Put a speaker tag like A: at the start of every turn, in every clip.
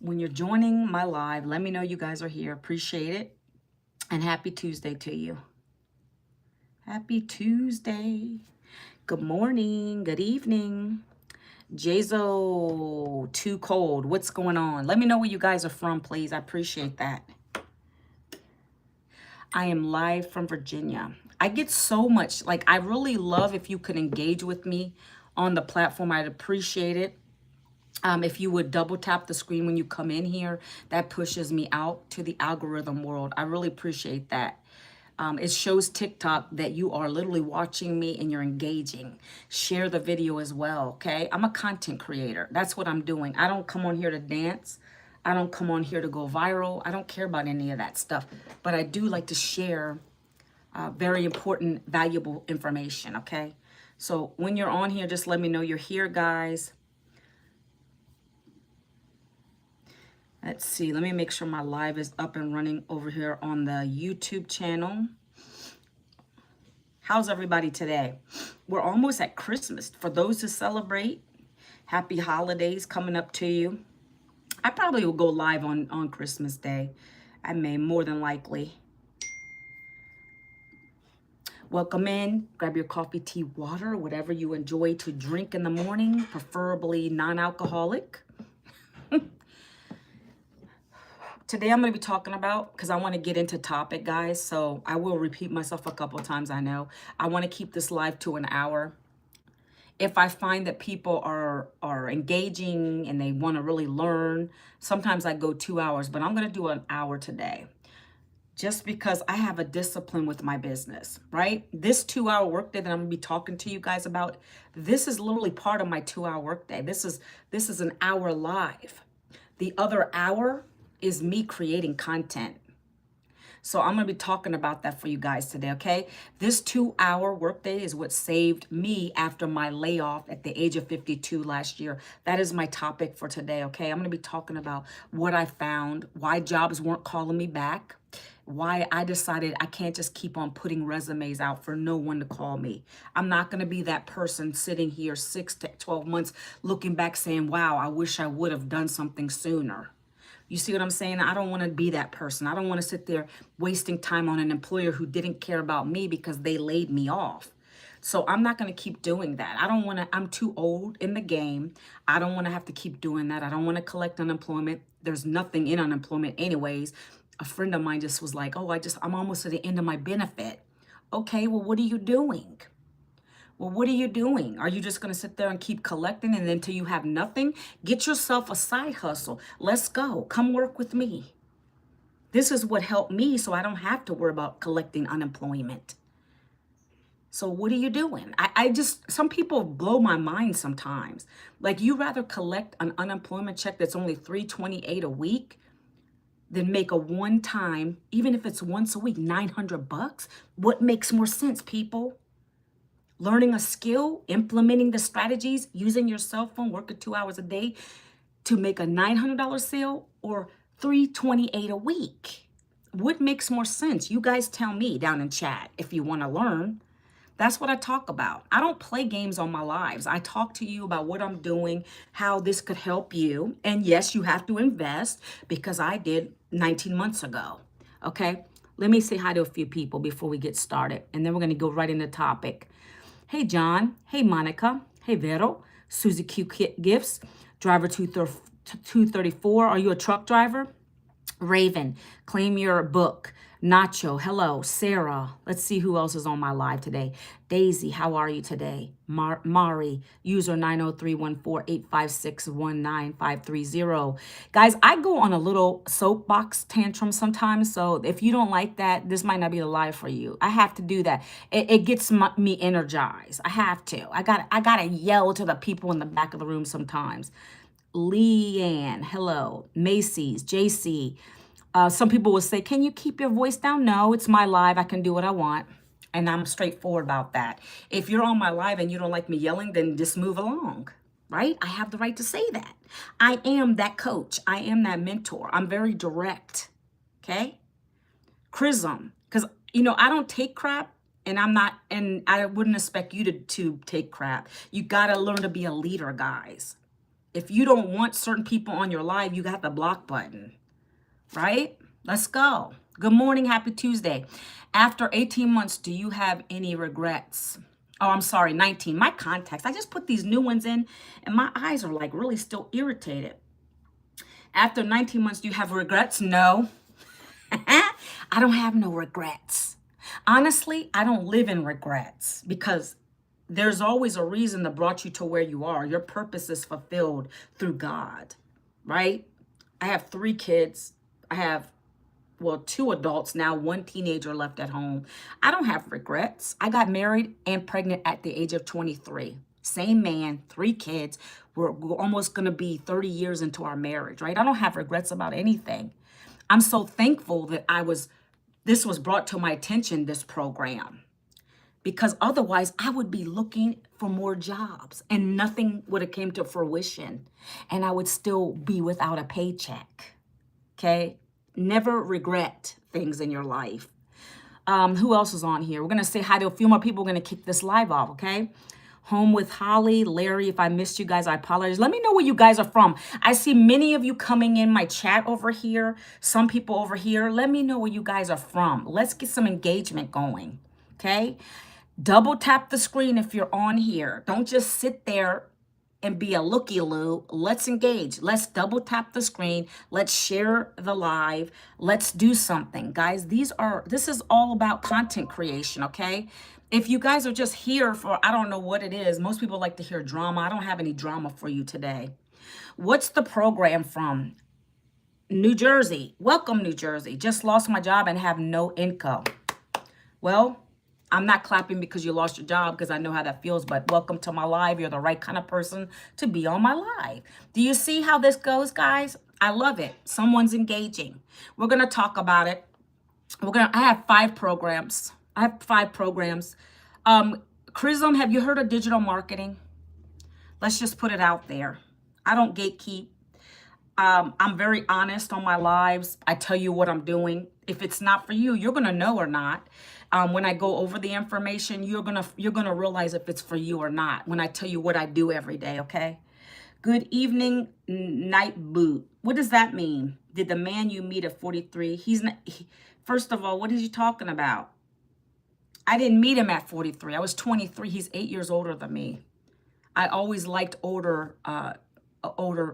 A: When you're joining my live, let me know you guys are here. Appreciate it. And happy Tuesday to you. Happy Tuesday. Good morning. Good evening. Jazo, too cold. What's going on? Let me know where you guys are from, please. I appreciate that. I am live from Virginia. I get so much, like, I really love if you could engage with me on the platform. I'd appreciate it. If you would double tap the screen when you come in here, that pushes me out to the algorithm world. I really appreciate that. It shows TikTok that you are literally watching me and you're engaging. Share the video as well, okay? I'm a content creator. That's what I'm doing. I don't come on here to dance. I don't come on here to go viral. I don't care about any of that stuff. But I do like to share very important, valuable information, okay? So when you're on here, just let me know you're here, guys. Let's see, let me make sure my live is up and running over here on the YouTube channel. How's everybody today? We're almost at Christmas. For those who celebrate, happy holidays coming up to you. I probably will go live on Christmas Day. I may, more than likely. Welcome in. Grab your coffee, tea, water, whatever you enjoy to drink in the morning, preferably non-alcoholic. Today I'm going to be talking about, because I want to get into topic, guys, so I will repeat myself a couple of times, I know. I want to keep this live to an hour. If I find that people are engaging and they want to really learn, sometimes I go 2 hours, but I'm going to do an hour today. Just because I have a discipline with my business, right? This 2-hour workday that I'm going to be talking to you guys about, this is literally part of my 2-hour workday. This is an hour live. The other hour is me creating content. So I'm going to be talking about that for you guys today, okay? This 2-hour workday is what saved me after my layoff at the age of 52 last year. That is my topic for today, okay? I'm going to be talking about what I found, why jobs weren't calling me back, why I decided I can't just keep on putting resumes out for no one to call me. I'm not going to be that person sitting here 6 to 12 months looking back saying, wow, I wish I would have done something sooner. You see what I'm saying? I don't want to be that person. I don't want to sit there wasting time on an employer who didn't care about me because they laid me off. So I'm not going to keep doing that. I don't want to, I'm too old in the game. I don't want to have to keep doing that. I don't want to collect unemployment. There's nothing in unemployment anyways. A friend of mine just was like, oh, I'm almost at the end of my benefit. Okay, well, what are you doing? Well, what are you doing? Are you just going to sit there and keep collecting and until you have nothing? Get yourself a side hustle. Let's go. Come work with me. This is what helped me so I don't have to worry about collecting unemployment. So what are you doing? Some people blow my mind sometimes. Like, you rather collect an unemployment check that's only $328 a week than make a one-time, even if it's once a week, $900? What makes more sense, people? Learning a skill, implementing the strategies, using your cell phone, working 2 hours a day to make a $900 sale or $328 a week. What makes more sense? You guys tell me down in chat if you want to learn. That's what I talk about. I don't play games on my lives. I talk to you about what I'm doing, how this could help you. And yes, you have to invest because I did 19 months ago. Okay, let me say hi to a few people before we get started. And then we're going to go right into the topic. Hey, John. Hey, Monica. Hey, Vero. Susie Q Gifts. Driver 234. Are you a truck driver? Raven. Claim your book. Nacho. Hello. Sarah. Let's see who else is on my live today. Daisy. How are you today? Mari. User 9031485619530. Guys, I go on a little soapbox tantrum sometimes. So if you don't like that, this might not be the live for you. I have to do that. It gets me energized. I have to. I gotta yell to the people in the back of the room sometimes. Leanne, hello. Macy's, JC. Some people will say, can you keep your voice down? No, it's my live. I can do what I want. And I'm straightforward about that. If you're on my live and you don't like me yelling, then just move along, right? I have the right to say that. I am that coach. I am that mentor. I'm very direct, okay? Chrism, because, I don't take crap. And I wouldn't expect you to take crap. You got to learn to be a leader, guys. If you don't want certain people on your life, you got the block button, right? Let's go. Good morning. Happy Tuesday. After 18 months, do you have any regrets? Oh, I'm sorry, 19. My contacts. I just put these new ones in and my eyes are like really still irritated. After 19 months, do you have regrets? No. I don't have no regrets. Honestly, I don't live in regrets because there's always a reason that brought you to where you are. Your purpose is fulfilled through God, right? I have 3 kids. I have, well, 2 adults now, 1 teenager left at home. I don't have regrets. I got married and pregnant at the age of 23. Same man, 3 kids. We're almost going to be 30 years into our marriage, right? I don't have regrets about anything. I'm so thankful that this was brought to my attention, this program, because otherwise I would be looking for more jobs and nothing would have came to fruition and I would still be without a paycheck. Okay. Never regret things in your life. Who else is on here? We're going to say hi to a few more people. We're going to kick this live off. Okay. Home with Holly, Larry. If I missed you guys, I apologize. Let me know where you guys are from. I see many of you coming in my chat over here. Some people over here. Let me know where you guys are from. Let's get some engagement going. Okay. Double tap the screen if you're on here. Don't just sit there and be a looky-loo. Let's engage. Let's double tap the screen. Let's share the live. Let's do something. Guys, this is all about content creation, okay? If you guys are just here for, I don't know what it is. Most people like to hear drama. I don't have any drama for you today. What's the program from? New Jersey. Welcome, New Jersey. Just lost my job and have no income. Well, I'm not clapping because you lost your job because I know how that feels, but welcome to my live. You're the right kind of person to be on my live. Do you see how this goes, guys? I love it. Someone's engaging. We're going to talk about it. I have 5 programs. Chrism, have you heard of digital marketing? Let's just put it out there. I don't gatekeep. I'm very honest on my lives. I tell you what I'm doing. If it's not for you, you're going to know or not. When I go over the information, you're gonna realize if it's for you or not when I tell you what I do every day, okay? Good evening, night boot. What does that mean? Did the man you meet at 43, first of all, what is he talking about? I didn't meet him at 43. I was 23. He's 8 years older than me. I always liked older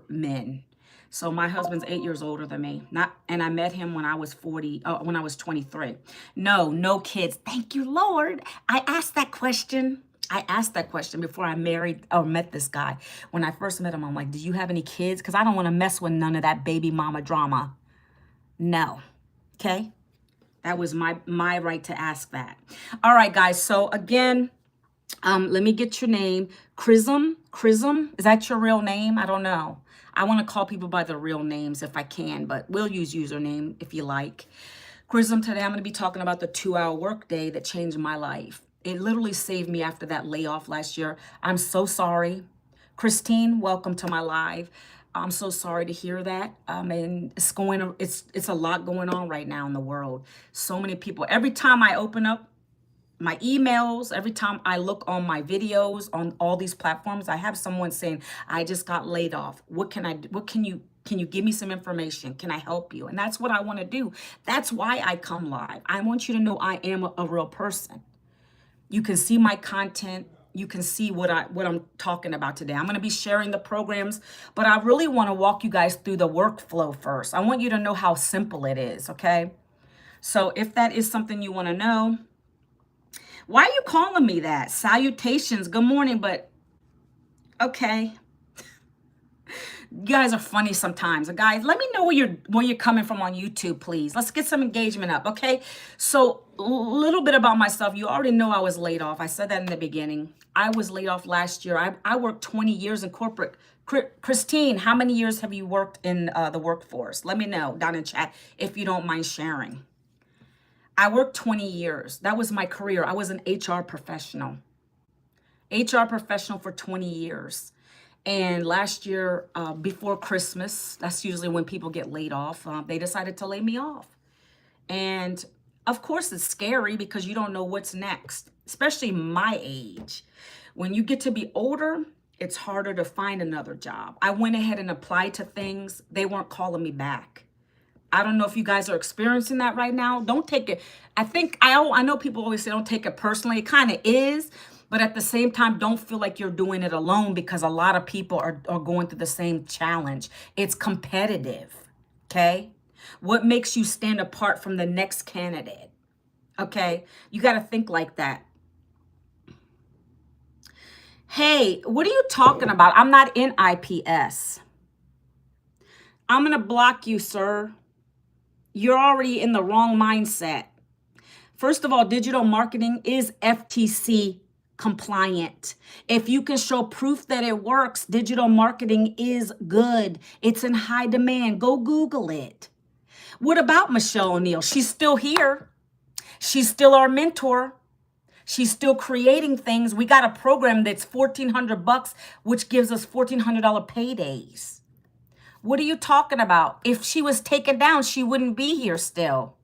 A: men. So my husband's 8 years older than me. And I met him when I was 23. No kids. Thank you, Lord. I asked that question before I met this guy. When I first met him, I'm like, do you have any kids? Because I don't want to mess with none of that baby mama drama. No. Okay. That was my right to ask that. All right, guys. So again, let me get your name. Chrism, is that your real name? I don't know. I want to call people by their real names if I can, but we'll use username if you like. Chrism, today I'm going to be talking about the 2-hour workday that changed my life. It literally saved me after that layoff last year. I'm so sorry. Christine, welcome to my live. I'm so sorry to hear that. And it's a lot going on right now in the world. So many people. Every time I open up my emails, every time I look on my videos on all these platforms, I have someone saying, I just got laid off. What can I do? Can you give me some information? Can I help you? And that's what I want to do. That's why I come live. I want you to know I am a real person. You can see my content. You can see what I'm talking about today. I'm going to be sharing the programs, but I really want to walk you guys through the workflow first. I want you to know how simple it is, okay? So if that is something you want to know, why are you calling me that? Salutations. Good morning, but okay. You guys are funny sometimes. Guys, let me know where you're coming from on YouTube, please. Let's get some engagement up, okay? So a little bit about myself. You already know I was laid off. I said that in the beginning. I was laid off last year. I worked 20 years in corporate. Christine, how many years have you worked in the workforce? Let me know down in chat if you don't mind sharing. I worked 20 years. That was my career. I was an HR professional. HR professional for 20 years. And last year, before Christmas, that's usually when people get laid off, they decided to lay me off. And of course, it's scary because you don't know what's next, especially my age. When you get to be older, It's harder to find another job. I went ahead and applied to things. They weren't calling me back. I don't know if you guys are experiencing that right now. Don't take it. I know people always say don't take it personally. It kind of is, but at the same time, don't feel like you're doing it alone because a lot of people are going through the same challenge. It's competitive. Okay? What makes you stand apart from the next candidate? Okay? You got to think like that. Hey, what are you talking about? I'm not in IPS. I'm going to block you, sir. You're already in the wrong mindset. First of all, digital marketing is FTC compliant. If you can show proof that it works, digital marketing is good. It's in high demand. Go Google it. What about Michelle O'Neill? She's still here. She's still our mentor. She's still creating things. We got a program that's $1,400, which gives us $1,400 paydays. What are you talking about? If she was taken down, she wouldn't be here still.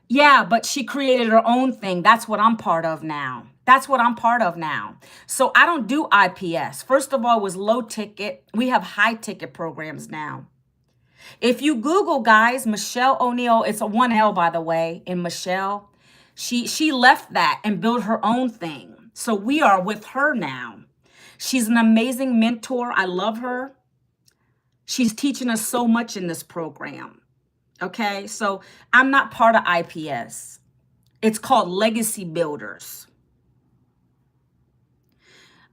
A: Yeah, but she created her own thing. That's what I'm part of now. That's what I'm part of now. So I don't do IPS. First of all, it was low ticket. We have high ticket programs now. If you Google, guys, Michelle O'Neill, it's a 1L, by the way, in Michelle. She left that and built her own thing. So we are with her now. She's an amazing mentor. I love her. She's teaching us so much in this program. Okay, so I'm not part of IPS. It's called Legacy Builders.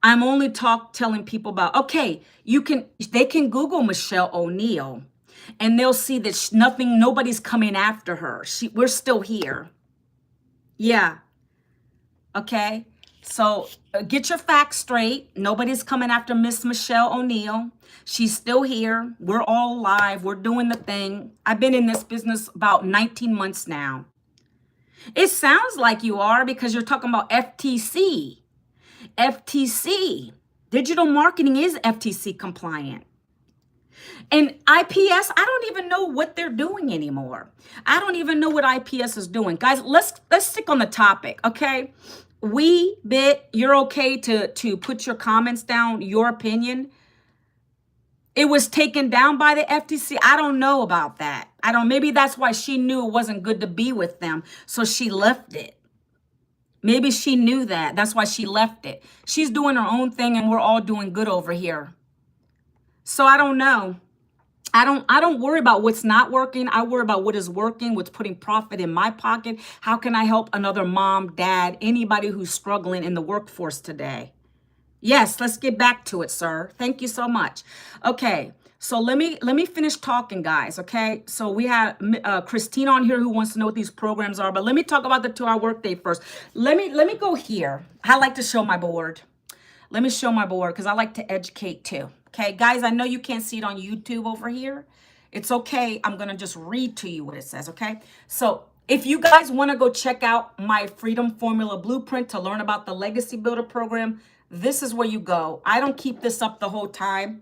A: I'm only telling people about, okay, they can Google Michelle O'Neill and they'll see that nobody's coming after her. We're still here. Yeah. Okay. So get your facts straight. Nobody's coming after Miss Michelle O'Neill. She's still here. We're all alive. We're doing the thing. I've been in this business about 19 months now. It sounds like you are because you're talking about FTC. FTC. Digital marketing is FTC compliant. And IPS, I don't even know what they're doing anymore. I don't even know what IPS is doing. Guys, let's stick on the topic, okay? You're okay to put your comments down, your opinion. It was taken down by the FTC. I don't know about that. Maybe that's why she knew it wasn't good to be with them, so she left it. Maybe she knew that. That's why she left it. She's doing her own thing and we're all doing good over here. So I don't know. I don't worry about what's not working. I worry about what is working, what's putting profit in my pocket. How can I help another mom, dad, anybody who's struggling in the workforce today? Yes, let's get back to it, sir. Thank you so much. Okay, so let me finish talking, guys. Okay, so we have Christine on here who wants to know what these programs are, but let me talk about the 2-hour workday first. Let me go here. I like to show my board. Let me show my board because I like to educate too. Okay, guys, I know you can't see it on YouTube over here. It's okay. I'm going to just read to you what it says, okay? So if you guys want to go check out my Freedom Formula Blueprint to learn about the Legacy Builder program, this is where you go. I don't keep this up the whole time.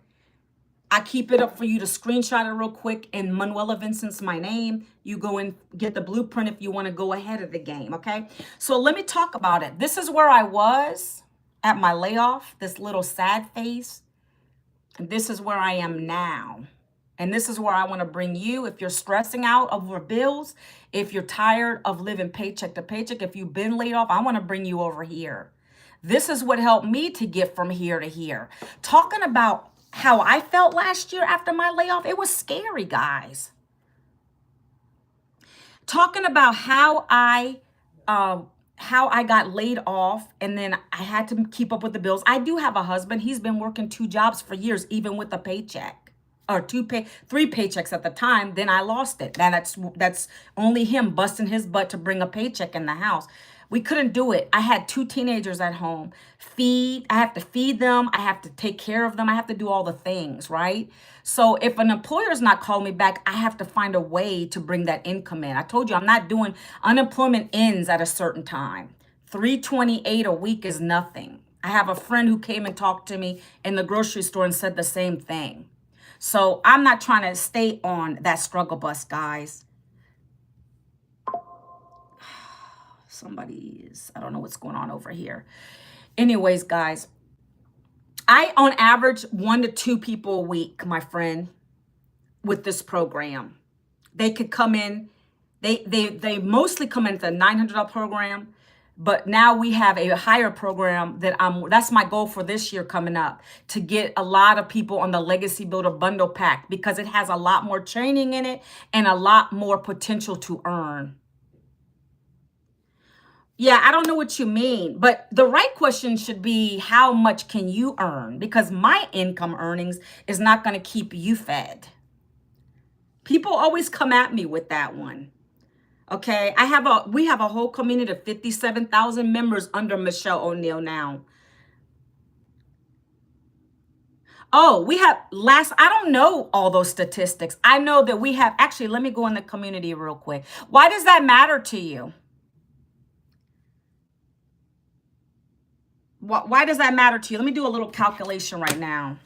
A: I keep it up for you to screenshot it real quick. And Manuela Vincent's my name. You go and get the blueprint if you want to go ahead of the game, okay? So let me talk about it. This is where I was at my layoff, this little sad face. And this is where I am now. And this is where I want to bring you. If you're stressing out over bills, if you're tired of living paycheck to paycheck, if you've been laid off, I want to bring you over here. This is what helped me to get from here to here. Talking about how I felt last year after my layoff, it was scary, guys. Talking about how I got laid off and then I had to keep up with the bills. I do have a husband. He's been working 2 jobs for years, even with a paycheck or 3 paychecks at the time. Then I lost it. That's only him busting his butt to bring a paycheck in the house. We couldn't do it. I had 2 teenagers at home. I have to feed them. I have to take care of them. I have to do all the things, right? So if an employer is not calling me back, I have to find a way to bring that income in. I told you I'm not doing, unemployment ends at a certain time. $328 a week is nothing. I have a friend who came and talked to me in the grocery store and said the same thing. So I'm not trying to stay on that struggle bus, guys. I don't know what's going on over here. Anyways, guys, I, on average, 1 to 2 people a week, my friend, with this program. They could come in. They mostly come in at the $900 program, but now we have a higher program that's my goal for this year coming up, to get a lot of people on the Legacy Builder Bundle Pack, because it has a lot more training in it and a lot more potential to earn. Yeah, I don't know what you mean, but the right question should be, how much can you earn? Because my income earnings is not going to keep you fed. People always come at me with that one. Okay, we have a whole community of 57,000 members under Michelle O'Neill now. Oh, we have I don't know all those statistics. I know that we have, actually, let me go in the community real quick. Why does that matter to you? Why does that matter to you? Let me do a little calculation right now.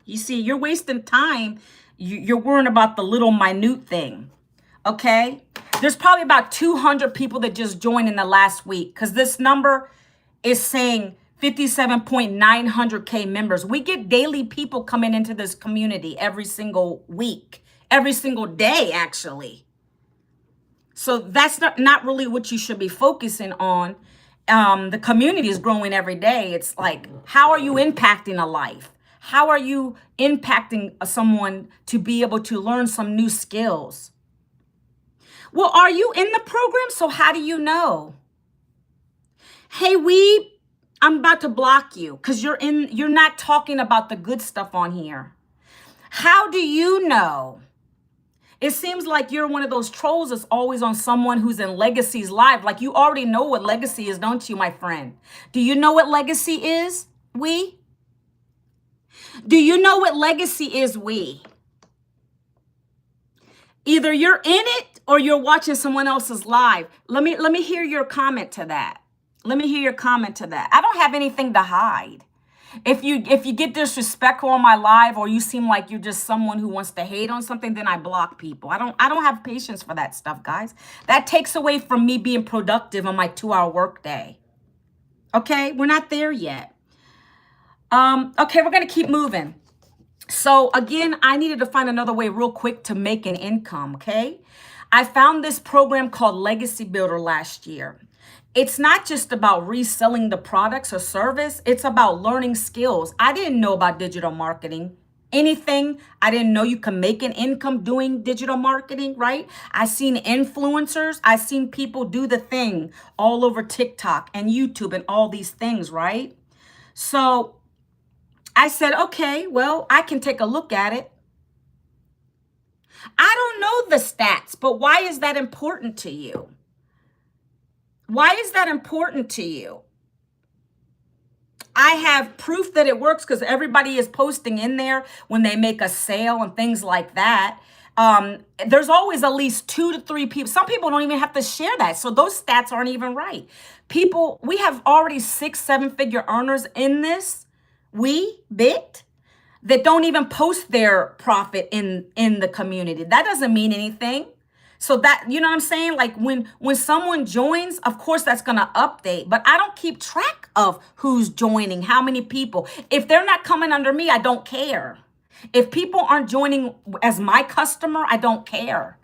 A: You see, you're wasting time. You're worrying about the little minute thing. Okay? There's probably about 200 people that just joined in the last week, because this number is saying 57.900K members. We get daily people coming into this community every single week, every single day, actually. So that's not really what you should be focusing on. The community is growing every day. It's like, how are you impacting a life? How are you impacting someone to be able to learn some new skills? Well, are you in the program? So how do you know? Hey, I'm about to block you because you're not talking about the good stuff on here. How do you know? It seems like you're one of those trolls that's always on someone who's in Legacy's live. Like, you already know what Legacy is, don't you, my friend? Do you know what Legacy is? Do you know what Legacy is? Either you're in it or you're watching someone else's live. Let me hear your comment to that. Let me hear your comment to that. I don't have anything to hide. If you get disrespectful on my live, or you seem like you're just someone who wants to hate on something, then I block people. I don't have patience for that stuff, guys. That takes away from me being productive on my 2-hour workday. Okay, we're not there yet. Okay, we're gonna keep moving. So again, I needed to find another way real quick to make an income, okay? I found this program called Legacy Builder last year. It's not just about reselling the products or service. It's about learning skills. I didn't know about digital marketing. Anything. I didn't know you can make an income doing digital marketing, right? I seen influencers. I seen people do the thing all over TikTok and YouTube and all these things, right? So I said, okay, well, I can take a look at it. I don't know the stats, but why is that important to you? Why is that important to you? I have proof that it works because everybody is posting in there when they make a sale and things like that. There's always at least 2 to 3 people. Some people don't even have to share that. So those stats aren't even right. We have already 6-7-figure earners in this. That don't even post their profit in the community. That doesn't mean anything. So that, you know what I'm saying? Like, when someone joins, of course that's going to update, but I don't keep track of who's joining, how many people. If they're not coming under me, I don't care. If people aren't joining as my customer, I don't care.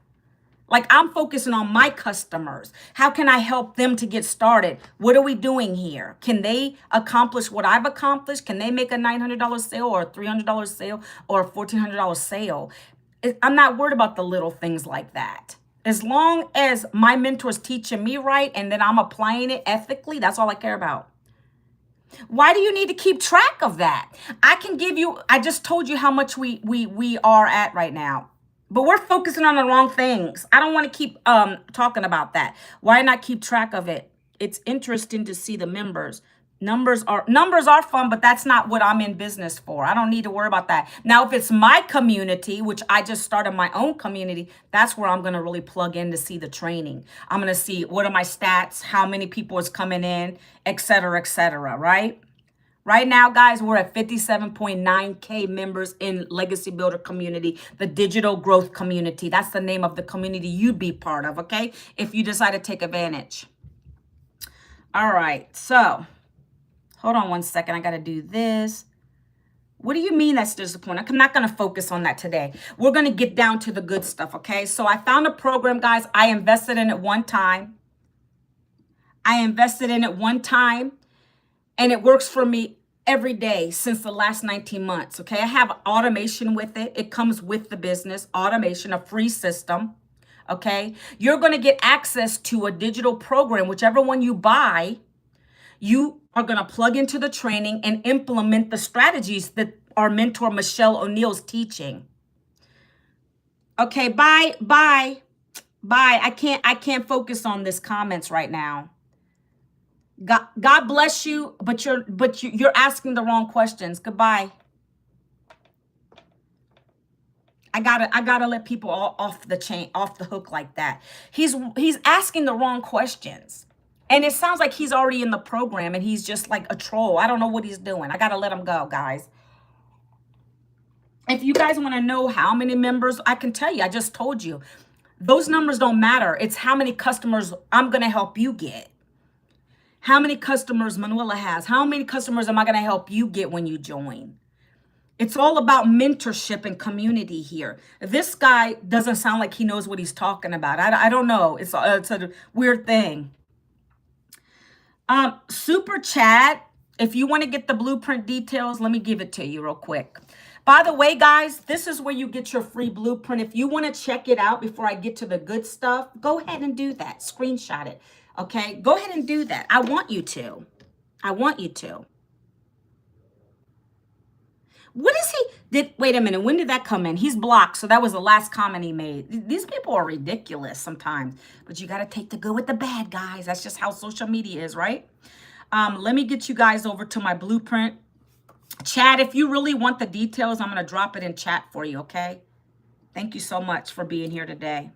A: Like, I'm focusing on my customers. How can I help them to get started? What are we doing here? Can they accomplish what I've accomplished? Can they make a $900 sale or a $300 sale or a $1,400 sale? I'm not worried about the little things like that. As long as my mentor's teaching me right and then I'm applying it ethically, that's all I care about. Why do you need to keep track of that? I just told you how much we are at right now. But we're focusing on the wrong things. I don't want to keep talking about that. Why not keep track of it? It's interesting to see the members. Numbers are fun, but that's not what I'm in business for. I don't need to worry about that. Now, if it's my community, which I just started my own community, that's where I'm going to really plug in to see the training. I'm going to see what are my stats, how many people is coming in, et cetera, right? Right now, guys, we're at 57.9K members in Legacy Builder Community, the digital growth community. That's the name of the community you'd be part of, okay? If you decide to take advantage. All right, so hold on one second. I got to do this. What do you mean that's disappointing? I'm not going to focus on that today. We're going to get down to the good stuff, okay? So I found a program, guys. I invested in it one time. And it works for me every day since the last 19 months, okay? I have automation with it. It comes with the business, automation, a free system, okay? You're going to get access to a digital program, whichever one you buy. You are going to plug into the training and implement the strategies that our mentor Michelle O'Neill's teaching. Okay, bye. I can't focus on this comments right now. God bless you, but you're asking the wrong questions. Goodbye. I gotta let people all off the chain, off the hook like that. He's asking the wrong questions. And it sounds like he's already in the program and he's just like a troll. I don't know what he's doing. I gotta let him go, guys. If you guys want to know how many members, I can tell you. I just told you. Those numbers don't matter. It's how many customers I'm gonna help you get. How many customers Manuela has? How many customers am I going to help you get when you join? It's all about mentorship and community here. This guy doesn't sound like he knows what he's talking about. I don't know. It's a weird thing. Super chat. If you want to get the blueprint details, let me give it to you real quick. By the way, guys, this is where you get your free blueprint. If you want to check it out before I get to the good stuff, go ahead and do that. Screenshot it. Okay, go ahead and do that. I want you to. What is he? Wait a minute. When did that come in? He's blocked. So that was the last comment he made. These people are ridiculous sometimes. But you got to take the good with the bad, guys. That's just how social media is, right? Let me get you guys over to my blueprint. Chat, if you really want the details, I'm going to drop it in chat for you, okay? Thank you so much for being here today.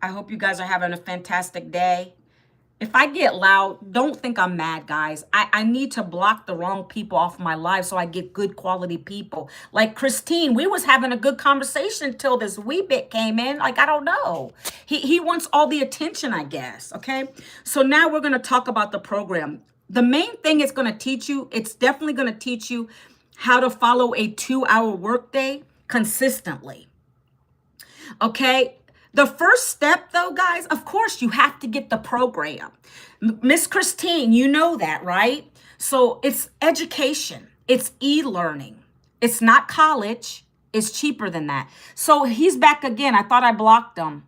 A: I hope you guys are having a fantastic day. If I get loud, don't think I'm mad, guys. I need to block the wrong people off my life so I get good quality people. Like Christine, we was having a good conversation until this wee bit came in. Like, I don't know. He wants all the attention, I guess, okay? So now we're going to talk about the program. The main thing it's going to teach you, it's definitely going to teach you how to follow a 2-hour workday consistently, okay? The first step, though, guys, of course, you have to get the program. Miss Christine, you know that, right? So it's education. It's e-learning. It's not college. It's cheaper than that. So he's back again. I thought I blocked him.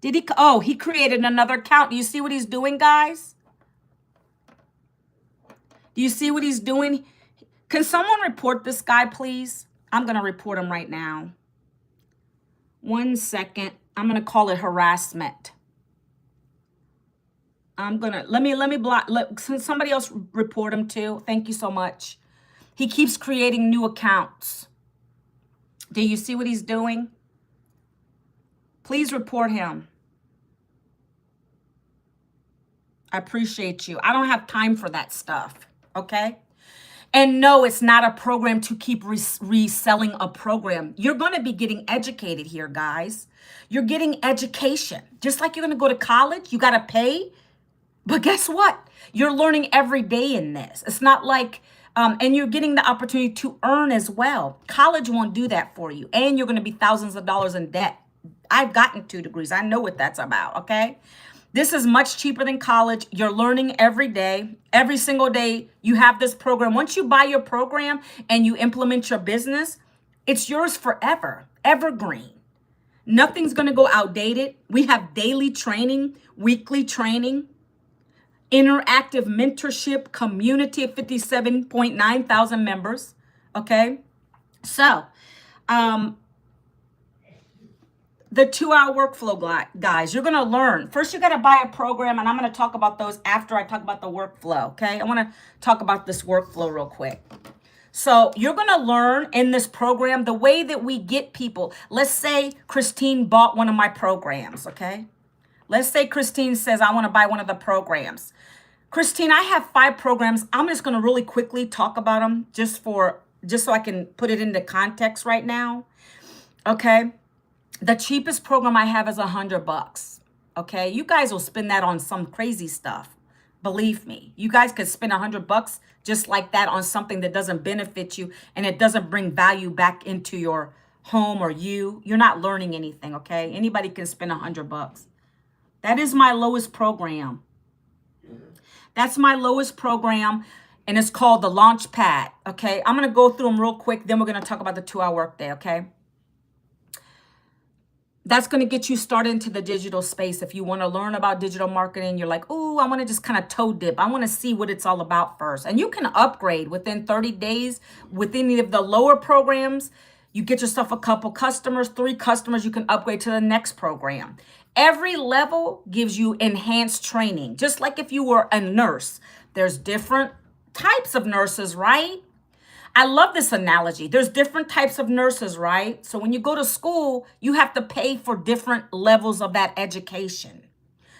A: Did he? Oh, he created another account. Do you see what he's doing, guys? Do you see what he's doing? Can someone report this guy, please? I'm going to report him right now. 1 second. I'm going to call it harassment. Let me block. Somebody else report him too. Thank you so much. He keeps creating new accounts. Do you see what he's doing? Please report him. I appreciate you. I don't have time for that stuff. Okay? And no, it's not a program to keep reselling a program. You're going to be getting educated here, guys. You're getting education. Just like you're going to go to college, you got to pay. But guess what? You're learning every day in this. It's not like, and you're getting the opportunity to earn as well. College won't do that for you. And you're going to be thousands of dollars in debt. I've gotten 2 degrees. I know what that's about, okay? This is much cheaper than college. You're learning every day. Every single day you have this program. Once you buy your program and you implement your business, it's yours forever, evergreen. Nothing's going to go outdated. We have daily training, weekly training, interactive mentorship, community of 57.9 thousand members. Okay. So, the 2-hour workflow, guys, you're going to learn. First, you got to buy a program, and I'm going to talk about those after I talk about the workflow, okay? I want to talk about this workflow real quick. So you're going to learn in this program the way that we get people. Let's say Christine bought one of my programs, okay? Let's say Christine says, I want to buy one of the programs. Christine, I have 5 programs. I'm just going to really quickly talk about them just so I can put it into context right now. Okay. The cheapest program I have is $100. Okay. You guys will spend that on some crazy stuff. Believe me, you guys could spend $100 just like that on something that doesn't benefit you and it doesn't bring value back into your home or you're not learning anything. Okay. Anybody can spend $100. That is my lowest program. That's my lowest program, and it's called the Launch Pad. Okay, I'm gonna go through them real quick. Then we're gonna talk about the 2-hour workday. Okay, that's gonna get you started into the digital space. If you want to learn about digital marketing, you're like, oh, I want to just kind of toe dip. I want to see what it's all about first, and you can upgrade within 30 days with any of the lower programs. You get yourself a couple customers, 3 customers, you can upgrade to the next program. Every level gives you enhanced training, just like if you were a nurse. There's different types of nurses, right? I love this analogy. There's different types of nurses, right? So when you go to school, you have to pay for different levels of that education.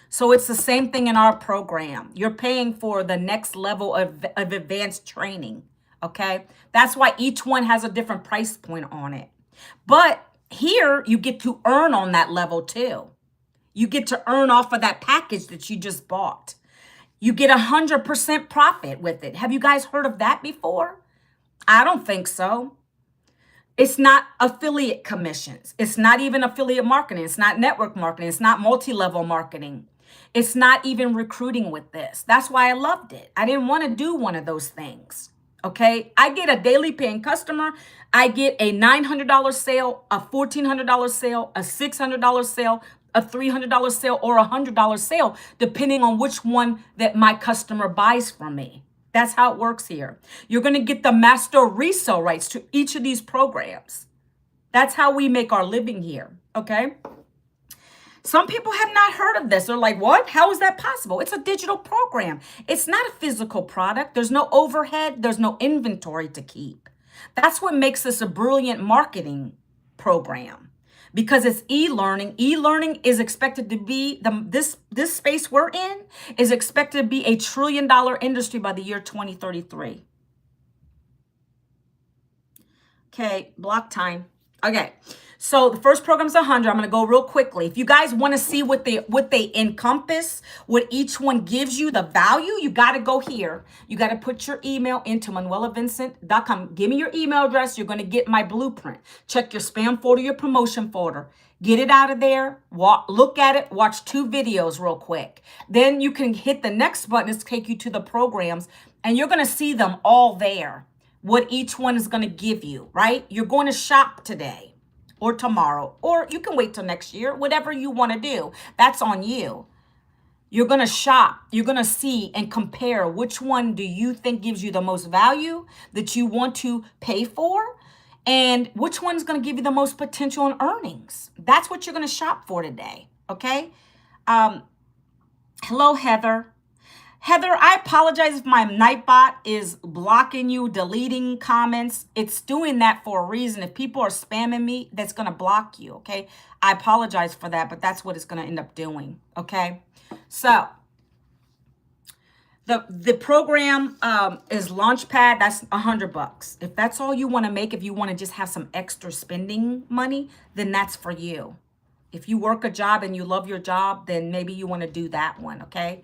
A: So it's the same thing in our program. You're paying for the next level of advanced training, okay? That's why each one has a different price point on it. But here, you get to earn on that level too. You get to earn off of that package that you just bought. You get 100% profit with it. Have you guys heard of that before? I don't think so. It's not affiliate commissions. It's not even affiliate marketing. It's not network marketing. It's not multi-level marketing. It's not even recruiting with this. That's why I loved it. I didn't want to do one of those things. Okay. I get a daily paying customer. I get a $900 sale, a $1,400 sale, a $600 sale, a $300 sale, or a $100 sale, depending on which one that my customer buys from me. That's how it works here. You're going to get the master resale rights to each of these programs. That's how we make our living here. Okay. Some people have not heard of this. They're like, what? How is that possible? It's a digital program. It's not a physical product. There's no overhead. There's no inventory to keep. That's what makes this a brilliant marketing program, because it's e-learning. E-learning is expected to be this space we're in is expected to be a $1 trillion industry by the year 2033. Okay, block time. Okay. So the first program is 100. I'm going to go real quickly. If you guys want to see what they encompass, what each one gives you, the value, you got to go here. You got to put your email into manuelavincent.com. Give me your email address. You're going to get my blueprint. Check your spam folder, your promotion folder. Get it out of there. Look at it. Watch 2 videos real quick. Then you can hit the next button to take you to the programs, and you're going to see them all there. What each one is going to give you, right? You're going to shop today or tomorrow, or you can wait till next year, whatever you want to do. That's on you. You're going to shop. You're going to see and compare which one do you think gives you the most value that you want to pay for, and which one's going to give you the most potential in earnings. That's what you're going to shop for today. Okay. Hello, Heather. Heather, I apologize if my Nightbot is blocking you, deleting comments. It's doing that for a reason. If people are spamming me, that's going to block you, okay? I apologize for that, but that's what it's going to end up doing, okay? So the program is Launchpad. That's $100. If that's all you want to make, if you want to just have some extra spending money, then that's for you. If you work a job and you love your job, then maybe you want to do that one, okay?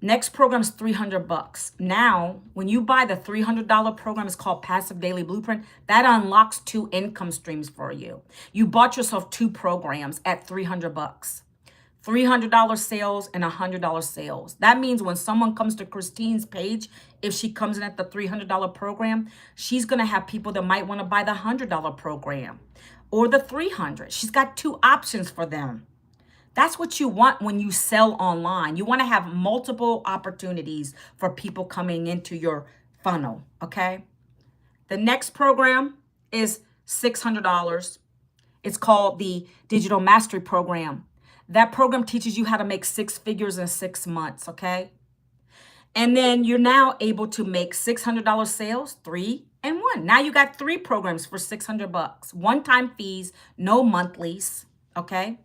A: Next program is $300. Now, when you buy the $300 program, it's called Passive Daily Blueprint. That unlocks 2 income streams for you. You bought yourself 2 programs at $300. $300 sales and $100 sales. That means when someone comes to Christine's page, if she comes in at the $300 program, she's going to have people that might want to buy the $100 program or the $300. She's got 2 options for them. That's what you want when you sell online. You want to have multiple opportunities for people coming into your funnel, okay? The next program is $600. It's called the Digital Mastery Program. That program teaches you how to make 6 figures in 6 months, okay? And then you're now able to make $600 sales, 3 and 1. Now you got 3 programs for $600. One-time fees, no monthlies, okay?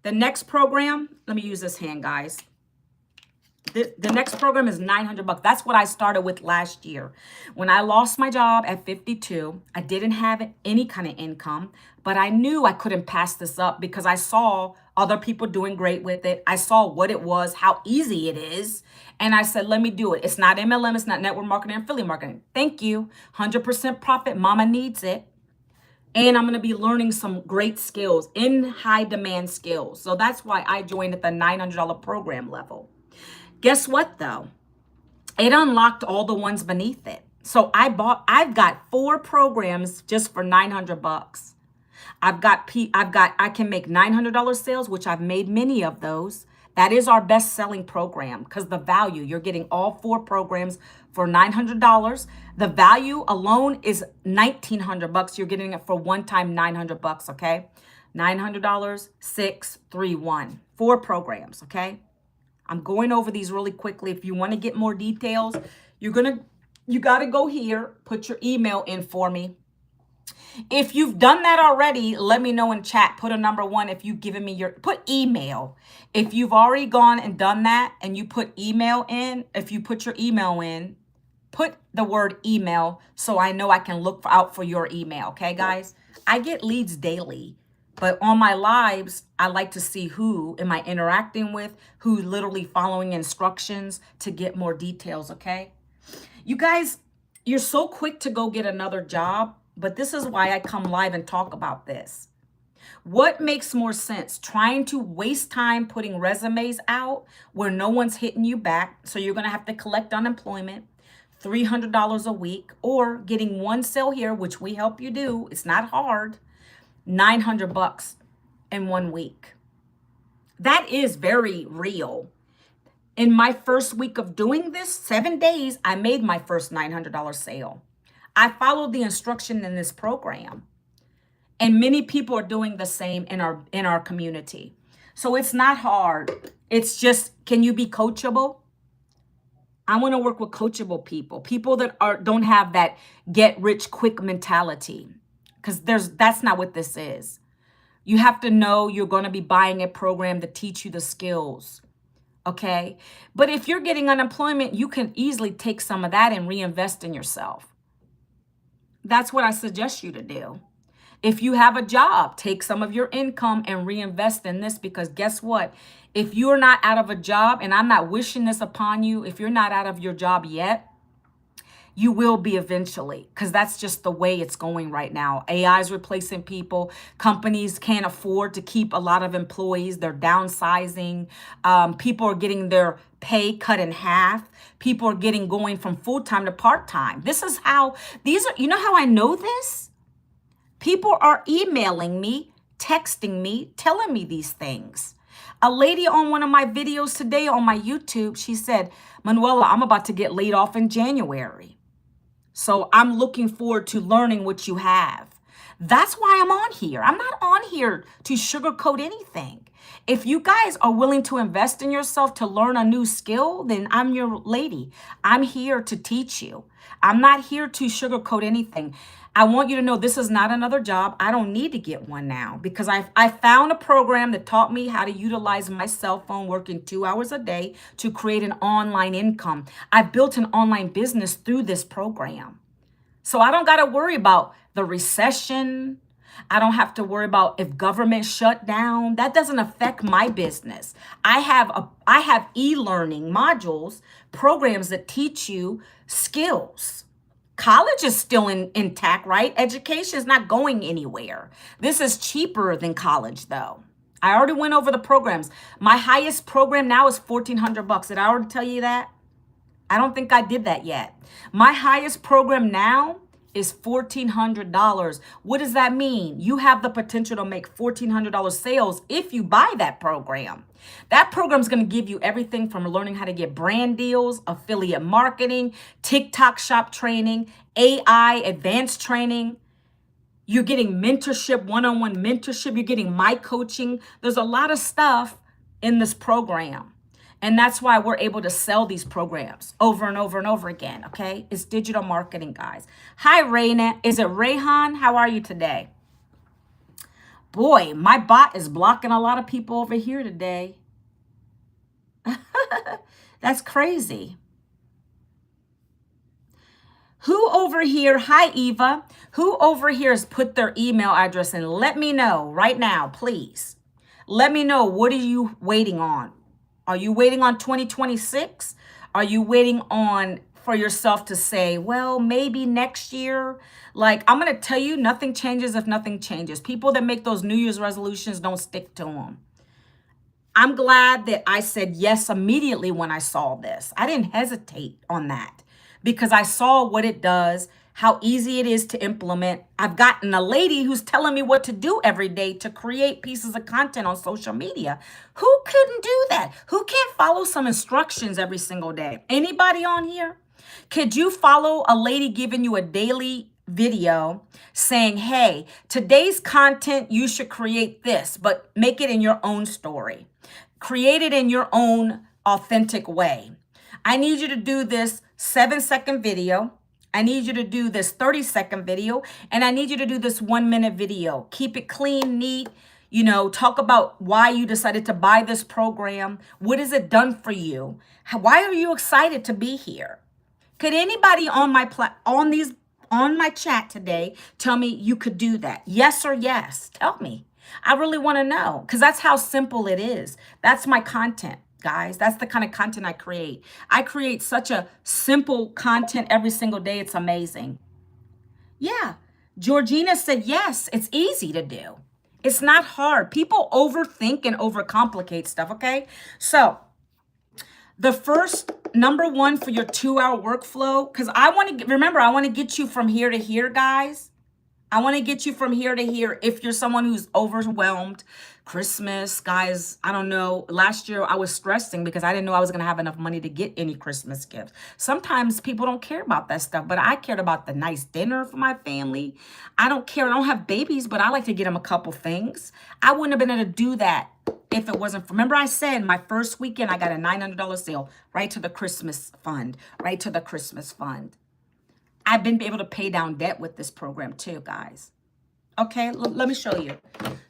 A: The next program, let me use this hand, guys. The next program is 900 bucks. That's what I started with last year. When I lost my job at 52, I didn't have any kind of income, but I knew I couldn't pass this up because I saw other people doing great with it. I saw what it was, how easy it is. And I said, let me do it. It's not MLM, it's not network marketing, affiliate marketing. Thank you. 100% profit. Mama needs it. And I'm going to be learning some great skills, in high demand skills. So that's why I joined at the $900 program level. Guess what though? It unlocked all the ones beneath it. So I've got 4 programs just for 900 bucks. I can make $900 sales, which I've made many of those. That is our best selling program because the value, you're getting all 4 programs for $900. The value alone is 1,900 bucks. You're getting it for one time 900 bucks, okay? $900, 6, 3, 1. 4 programs, okay? I'm going over these really quickly. If you want to get more details, you got to go here, put your email in for me. If you've done that already, let me know in chat. Put a number 1 if you've given me put email. If you've already gone and done that and you put email in, if you put your email in, put the word email so I know I can look out for your email. Okay, guys? I get leads daily. But on my lives, I like to see who am I interacting with, who's literally following instructions to get more details, okay? You guys, you're so quick to go get another job, but this is why I come live and talk about this. What makes more sense? Trying to waste time putting resumes out where no one's hitting you back, so you're going to have to collect unemployment, $300 a week, or getting one sale here, which we help you do. It's not hard. 900 bucks in 1 week. That is very real. In my first week of doing this, 7 days, I made my first $900 sale. I followed the instruction in this program. And many people are doing the same in our community. So it's not hard. It's just, can you be coachable? I want to work with coachable people that don't have that get rich quick mentality. Because that's not what this is. You have to know you're going to be buying a program to teach you the skills. Okay? But if you're getting unemployment, you can easily take some of that and reinvest in yourself. That's what I suggest you to do. If you have a job, take some of your income and reinvest in this, because guess what? If you're not out of a job, and I'm not wishing this upon you, if you're not out of your job yet, you will be eventually, because that's just the way it's going right now. AI is replacing people. Companies can't afford to keep a lot of employees. They're downsizing. People are getting their pay cut in half. People are going from full-time to part-time. This is how, you know how I know this? People are emailing me, texting me, telling me these things. A lady on one of my videos today on my YouTube, she said, Manuela, I'm about to get laid off in January. So I'm looking forward to learning what you have. That's why I'm on here. I'm not on here to sugarcoat anything. If you guys are willing to invest in yourself to learn a new skill, then I'm your lady. I'm here to teach you. I'm not here to sugarcoat anything. I want you to know this is not another job. I don't need to get one now because I found a program that taught me how to utilize my cell phone working 2 hours a day to create an online income. I built an online business through this program. So I don't got to worry about the recession. I don't have to worry about if government shut down. That doesn't affect my business. I have e-learning modules, programs that teach you skills. College is still intact, right? Education is not going anywhere. This is cheaper than college, though. I already went over the programs. My highest program now is $1,400. Did I already tell you that? I don't think I did that yet. My highest program now is $1,400. What does that mean? You have the potential to make $1,400 sales if you buy that program. That program is going to give you everything from learning how to get brand deals, affiliate marketing, TikTok shop training, AI, advanced training. You're getting mentorship, one-on-one mentorship. You're getting my coaching. There's a lot of stuff in this program. And that's why we're able to sell these programs over and over and over again, okay? It's digital marketing, guys. Hi, Rayna. Is it Rayhan? How are you today? Boy, my bot is blocking a lot of people over here today. That's crazy. Who over here, hi Eva, who over here has put their email address in? Let me know right now, please. Let me know, what are you waiting on? Are you waiting on 2026? Are you waiting on for yourself to say, well, maybe next year? Like, I'm going to tell you, nothing changes if nothing changes. People that make those New Year's resolutions don't stick to them. I'm glad that I said yes immediately when I saw this. I didn't hesitate on that because I saw what it does, how easy it is to implement. I've gotten a lady who's telling me what to do every day to create pieces of content on social media. Who couldn't do that? Who can't follow some instructions every single day? Anybody on here? Could you follow a lady giving you a daily video saying, hey, today's content, you should create this, but make it in your own story. Create it in your own authentic way. I need you to do this 7-second video. I need you to do this 30-second video. And I need you to do this 1-minute video. Keep it clean, neat. You know, talk about why you decided to buy this program. What has it done for you? Why are you excited to be here? Could anybody on my on my chat today tell me you could do that? Yes or yes? Tell me. I really want to know, because that's how simple it is. That's my content, guys. That's the kind of content I create. I create such a simple content every single day. It's amazing. Yeah. Georgina said, yes, it's easy to do. It's not hard. People overthink and overcomplicate stuff, okay? So the first number one for your 2-hour workflow, because I want to remember, I want to get you from here to here, guys. I want to get you from here to here. If you're someone who's overwhelmed, Christmas, guys, I don't know. Last year I was stressing because I didn't know I was going to have enough money to get any Christmas gifts. Sometimes people don't care about that stuff, but I cared about the nice dinner for my family. I don't care. I don't have babies, but I like to get them a couple things. I wouldn't have been able to do that if it wasn't for, remember I said my first weekend, I got a $900 sale right to the Christmas fund, right to the Christmas fund. I've been able to pay down debt with this program too, guys. Okay, let me show you.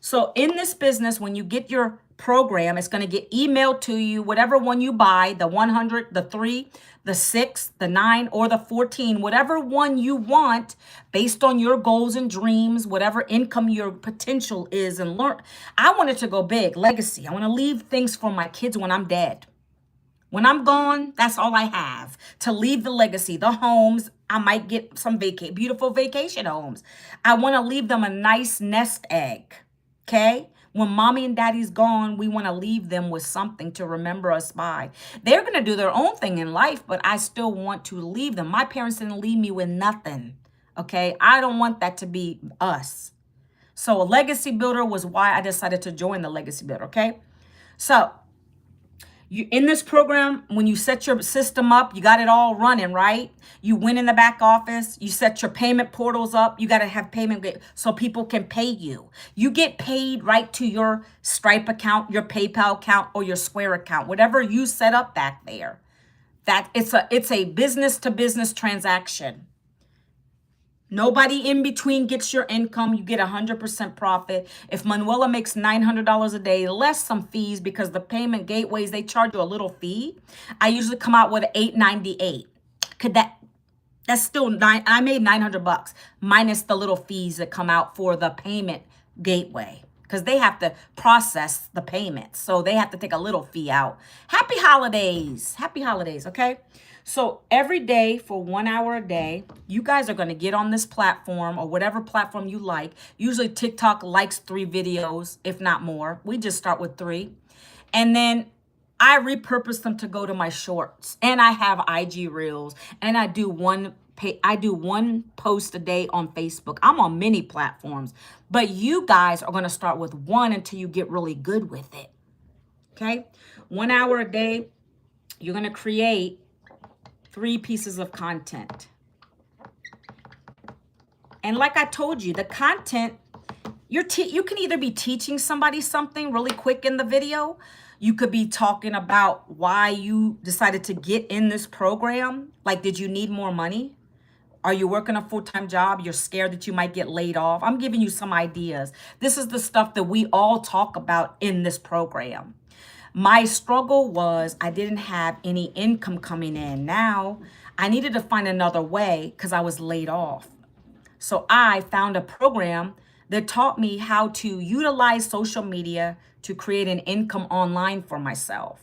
A: So in this business, when you get your program, it's going to get emailed to you, whatever one you buy, the 100, the 3, the 6, the 9, or the 14, whatever one you want based on your goals and dreams, whatever income your potential is, and learn. I want it to go big, legacy. I want to leave things for my kids when I'm dead. When I'm gone, that's all I have to leave the legacy, the homes. I might get some beautiful vacation homes. I want to leave them a nice nest egg. Okay. When mommy and daddy's gone, we want to leave them with something to remember us by. They're going to do their own thing in life, but I still want to leave them. My parents didn't leave me with nothing. Okay. I don't want that to be us. So a legacy builder was why I decided to join the legacy builder. Okay. So you, in this program, when you set your system up, you got it all running, right? You went in the back office, you set your payment portals up, you got to have payment so people can pay you. You get paid right to your Stripe account, your PayPal account, or your Square account, whatever you set up back there. That it's a business to business transaction. Nobody in between gets your income. You get 100% profit. If Manuela makes $900 a day, less some fees, because the payment gateways, they charge you a little fee. I usually come out with $898. That's still I made $900 minus the little fees that come out for the payment gateway, because they have to process the payment. So they have to take a little fee out. Happy holidays. Happy holidays. Okay. So every day for 1 hour a day, you guys are going to get on this platform or whatever platform you like. Usually TikTok likes 3 videos, if not more. We just start with 3. And then I repurpose them to go to my shorts. And I have IG reels. And I do one post a day on Facebook. I'm on many platforms. But you guys are going to start with 1 until you get really good with it. Okay? 1 hour a day, you're going to create 3 pieces of content. And like I told you, the content, you can either be teaching somebody something really quick in the video. You could be talking about why you decided to get in this program. Like, did you need more money? Are you working a full-time job? You're scared that you might get laid off. I'm giving you some ideas. This is the stuff that we all talk about in this program. My struggle was I didn't have any income coming in. Now I needed to find another way because I was laid off. So I found a program that taught me how to utilize social media to create an income online for myself.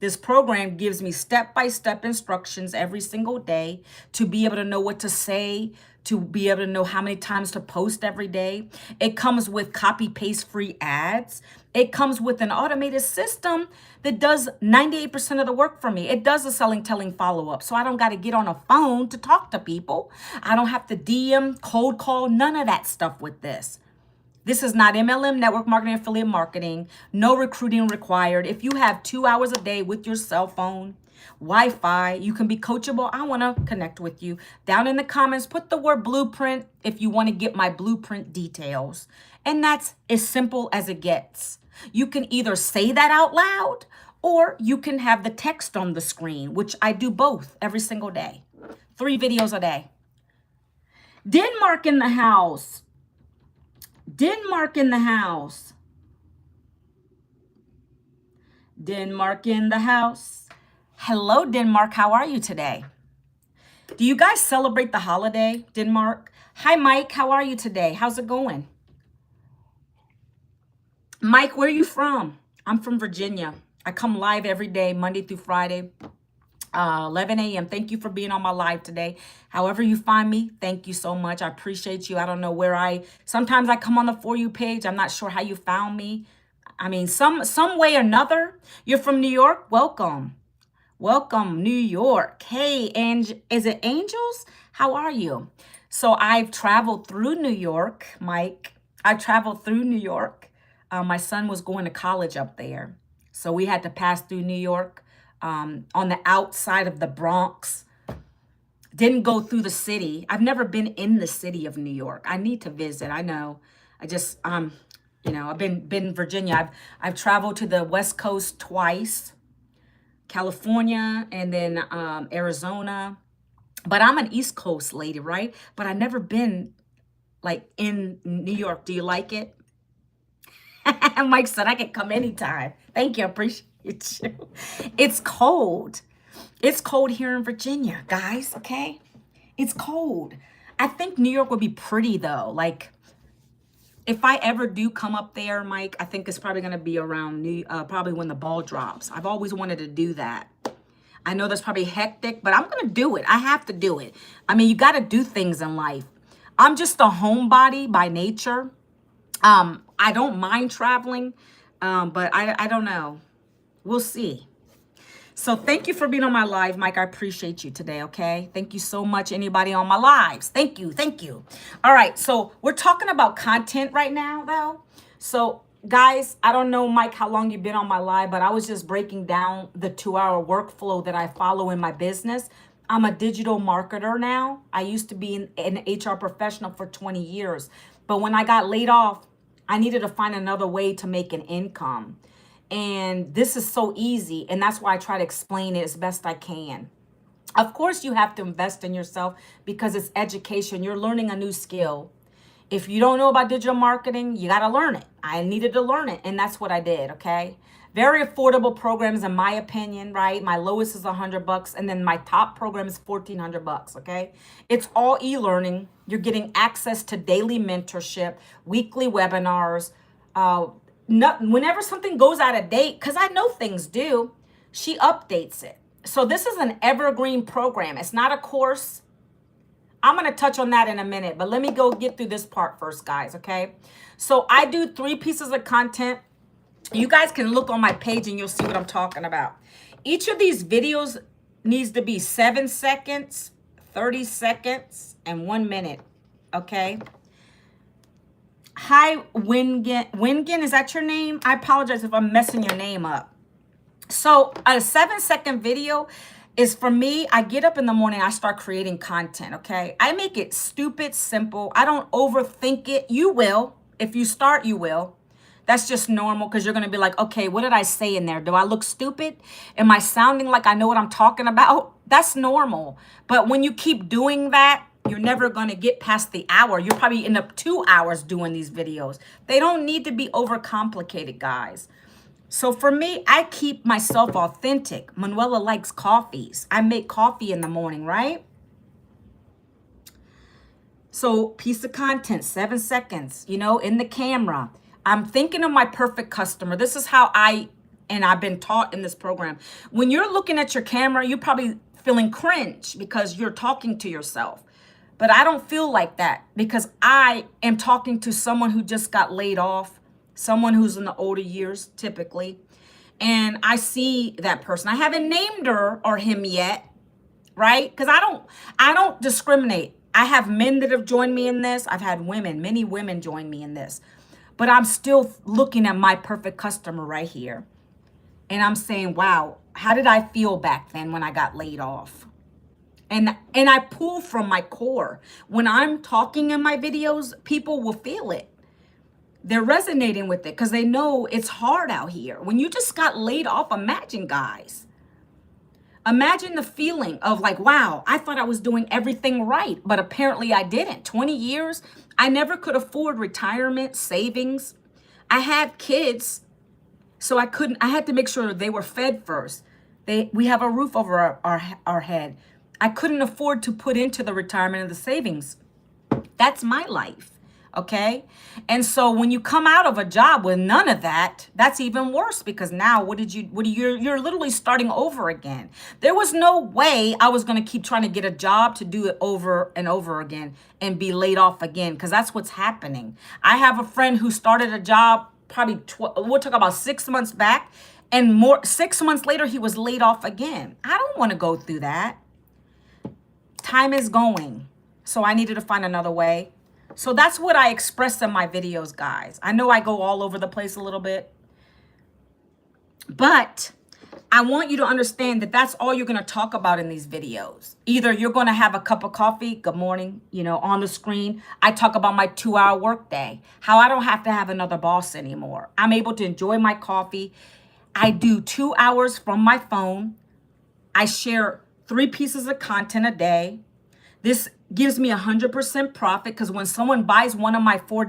A: This program gives me step-by-step instructions every single day to be able to know what to say, to be able to know how many times to post every day. It comes with copy-paste free ads. It comes with an automated system that does 98% of the work for me. It does the selling, telling follow-up. So I don't got to get on a phone to talk to people. I don't have to DM, cold call, none of that stuff with this. This is not MLM, network marketing, affiliate marketing. No recruiting required. If you have 2 hours a day with your cell phone, Wi-Fi, you can be coachable. I want to connect with you. Down in the comments, put the word blueprint if you want to get my blueprint details. And that's as simple as it gets. You can either say that out loud or you can have the text on the screen, which I do both every single day. 3 videos a day. Denmark in the house. Denmark in the house. Denmark in the house. Hello, Denmark. How are you today? Do you guys celebrate the holiday, Denmark? Hi, Mike. How are you today? How's it going? Mike, where are you from? I'm from Virginia. I come live every day, Monday through Friday. 11 a.m. Thank you for being on my live today. However you find me, thank you so much. I appreciate you. I don't know where sometimes I come on the For You page. I'm not sure how you found me. I mean, some way or another. You're from New York? Welcome. Welcome, New York. Hey, and is it Angels? How are you? So I've traveled through New York, Mike. I traveled through New York. My son was going to college up there. So we had to pass through New York. On the outside of the Bronx. Didn't go through the city. I've never been in the city of New York. I need to visit. I know. I just I've been in Virginia. I've traveled to the West Coast twice, California, and then Arizona. But I'm an East Coast lady, right? But I've never been like in New York. Do you like it? Mike said I can come anytime. Thank you. I appreciate you. It's cold. It's cold here in Virginia, guys, okay? It's cold. I think New York would be pretty, though. Like, if I ever do come up there, Mike, I think it's probably going to be around probably when the ball drops. I've always wanted to do that. I know that's probably hectic, but I'm going to do it. I have to do it. I mean, you got to do things in life. I'm just a homebody by nature. I don't mind traveling, but I don't know. We'll see. So thank you for being on my live, Mike. I appreciate you today, okay? Thank you so much, anybody on my lives. Thank you, thank you. All right, so we're talking about content right now, though. So, guys, I don't know, Mike, how long you've been on my live, but I was just breaking down the 2-hour workflow that I follow in my business. I'm a digital marketer now. I used to be an HR professional for 20 years. But when I got laid off, I needed to find another way to make an income. And this is so easy. And that's why I try to explain it as best I can. Of course, you have to invest in yourself because it's education. You're learning a new skill. If you don't know about digital marketing, you got to learn it. I needed to learn it. And that's what I did. Okay. Very affordable programs, in my opinion, right? My lowest is $100. And then my top program is $1,400. Okay. It's all e-learning. You're getting access to daily mentorship, weekly webinars, whenever something goes out of date, because I know things do, she updates it. So this is an evergreen program. It's not a course. I'm going to touch on that in a minute, but let me go get through this part first, guys, okay? So I do 3 pieces of content. You guys can look on my page and you'll see what I'm talking about. Each of these videos needs to be 7 seconds, 30 seconds, and 1 minute, okay? Hi, Wingen. Wingen, is that your name? I apologize if I'm messing your name up. So a 7-second video is for me. I get up in the morning, I start creating content, okay? I make it stupid, simple. I don't overthink it. You will. If you start, you will. That's just normal because you're going to be like, okay, what did I say in there? Do I look stupid? Am I sounding like I know what I'm talking about? That's normal. But when you keep doing that, you're never going to get past the hour. You'll probably end up 2 hours doing these videos. They don't need to be overcomplicated, guys. So for me, I keep myself authentic. Manuela likes coffees. I make coffee in the morning, right? So piece of content, 7 seconds, in the camera. I'm thinking of my perfect customer. This is how and I've been taught in this program. When you're looking at your camera, you're probably feeling cringe because you're talking to yourself. But I don't feel like that because I am talking to someone who just got laid off, someone who's in the older years typically. And I see that person. I haven't named her or him yet, right? Because I don't discriminate. I have men that have joined me in this. I've had many women join me in this. But I'm still looking at my perfect customer right here. And I'm saying, wow, how did I feel back then when I got laid off? And I pull from my core. When I'm talking in my videos, people will feel it. They're resonating with it because they know it's hard out here. When you just got laid off, imagine, guys. Imagine the feeling of like, wow, I thought I was doing everything right, but apparently I didn't. 20 years, I never could afford retirement, savings. I had kids, so I had to make sure they were fed first. We have a roof over our head. I couldn't afford to put into the retirement and the savings. That's my life. Okay. And so when you come out of a job with none of that, that's even worse because now you're literally starting over again. There was no way I was going to keep trying to get a job to do it over and over again and be laid off again because that's what's happening. I have a friend who started a job probably, we'll talk about 6 months back and 6 months later, he was laid off again. I don't want to go through that. Time is going. So I needed to find another way. So that's what I express in my videos, guys. I know I go all over the place a little bit, but I want you to understand that that's all you're going to talk about in these videos. Either you're going to have a cup of coffee, good morning, on the screen. I talk about my 2-hour workday, how I don't have to have another boss anymore. I'm able to enjoy my coffee. I do 2 hours from my phone. I share 3 pieces of content a day. This gives me 100% profit because when someone buys one of my 5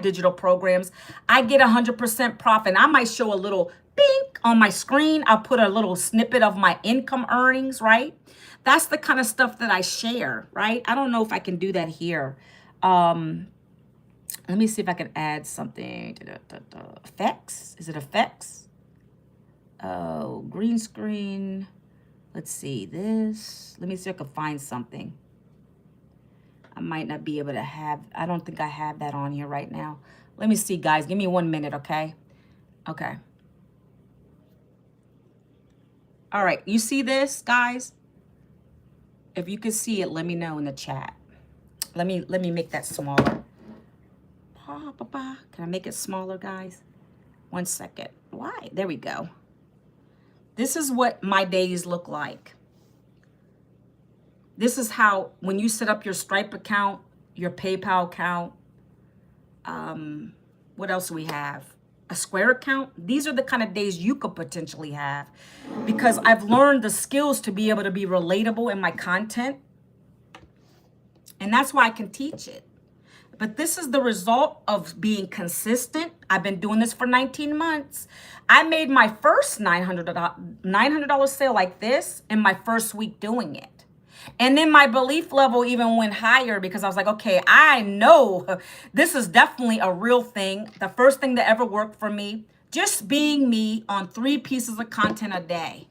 A: digital programs, I get 100% profit. I might show a little bink on my screen. I'll put a little snippet of my income earnings, right? That's the kind of stuff that I share, right? I don't know if I can do that here. Let me see if I can add something. Effects? Is it effects? Oh, green screen. Let's see this. Let me see if I can find something. I might not be able to I don't think I have that on here right now. Let me see, guys. Give me 1 minute, okay? Okay. All right. You see this, guys? If you can see it, let me know in the chat. Let me make that smaller. Can I make it smaller, guys? 1 second. Why? There we go. This is what my days look like. This is how, when you set up your Stripe account, your PayPal account, what else do we have? A Square account. These are the kind of days you could potentially have because I've learned the skills to be able to be relatable in my content. And that's why I can teach it. But this is the result of being consistent. I've been doing this for 19 months. I made my first $900 sale like this in my first week doing it. And then my belief level even went higher because I was like, okay, I know this is definitely a real thing. The first thing that ever worked for me, just being me on 3 pieces of content a day.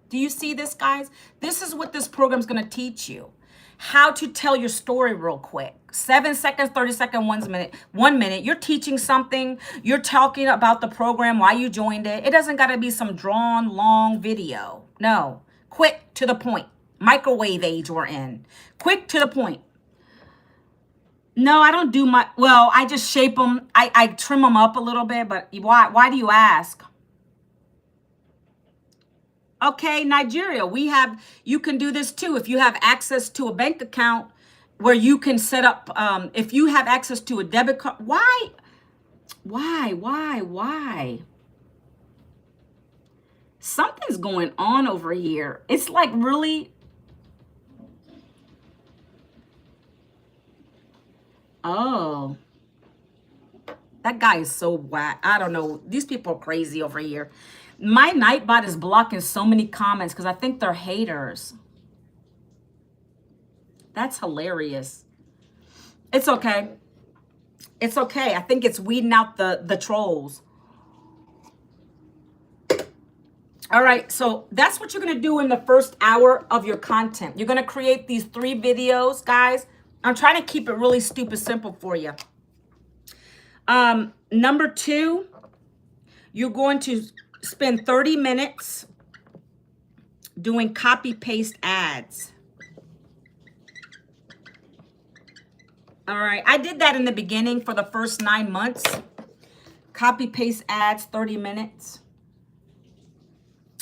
A: Do you see this, guys? This is what this program is going to teach you. How to tell your story real quick. 7 seconds, 30 seconds, 1 minute. 1 minute. You're teaching something. You're talking about the program, why you joined it. It doesn't got to be some drawn, long video. No. Quick, to the point. Microwave age we're in. Quick, to the point. No, I don't do I just shape them. I trim them up a little bit, but why do you ask? Okay, Nigeria, you can do this too. If you have access to a bank account where you can set up, if you have access to a debit card, why? Something's going on over here. It's like really, oh, That guy is so whack. I don't know. These people are crazy over here. My Nightbot is blocking so many comments because I think they're haters. That's hilarious. It's okay. It's okay. I think it's weeding out the trolls. All right, so that's what you're going to do in the first hour of your content. You're going to create these 3 videos, guys. I'm trying to keep it really stupid simple for you. Number 2, you're going to spend 30 minutes doing copy paste ads. All right, I did that in the beginning for the first 9 months. Copy paste ads, 30 minutes.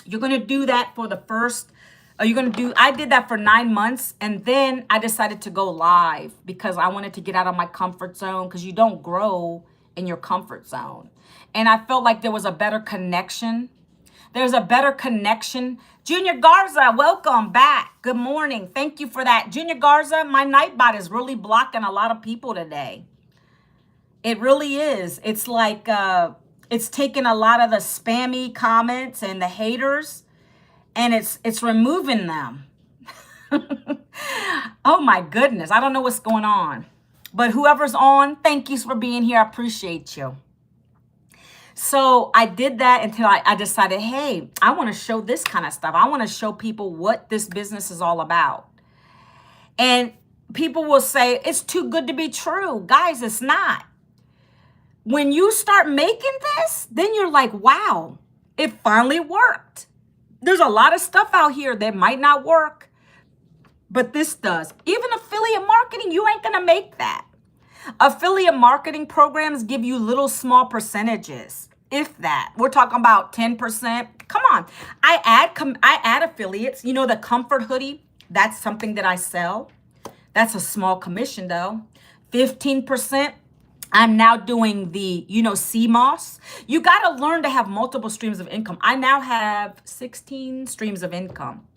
A: You're going to do that for the first, I did that for 9 months, and then I decided to go live because I wanted to get out of my comfort zone, because you don't grow in your comfort zone. And I felt like there was a better connection. There's a better connection. Junior Garza, welcome back. Good morning. Thank you for that. Junior Garza, my Nightbot is really blocking a lot of people today. It really is. It's like, it's taking a lot of the spammy comments and the haters, and it's removing them. Oh my goodness. I don't know what's going on. But whoever's on, thank you for being here. I appreciate you. So I did that until I decided, hey, I want to show this kind of stuff. I want to show people what this business is all about. And people will say, it's too good to be true. Guys, it's not. When you start making this, then you're like, wow, it finally worked. There's a lot of stuff out here that might not work, but this does. Even affiliate marketing, you ain't going to make that. Affiliate marketing programs give you little small percentages, if that. We're talking about 10%. Come on. I add affiliates. You know, the comfort hoodie, that's something that I sell. That's a small commission though. 15%. I'm now doing the, CMOS. You got to learn to have multiple streams of income. I now have 16 streams of income,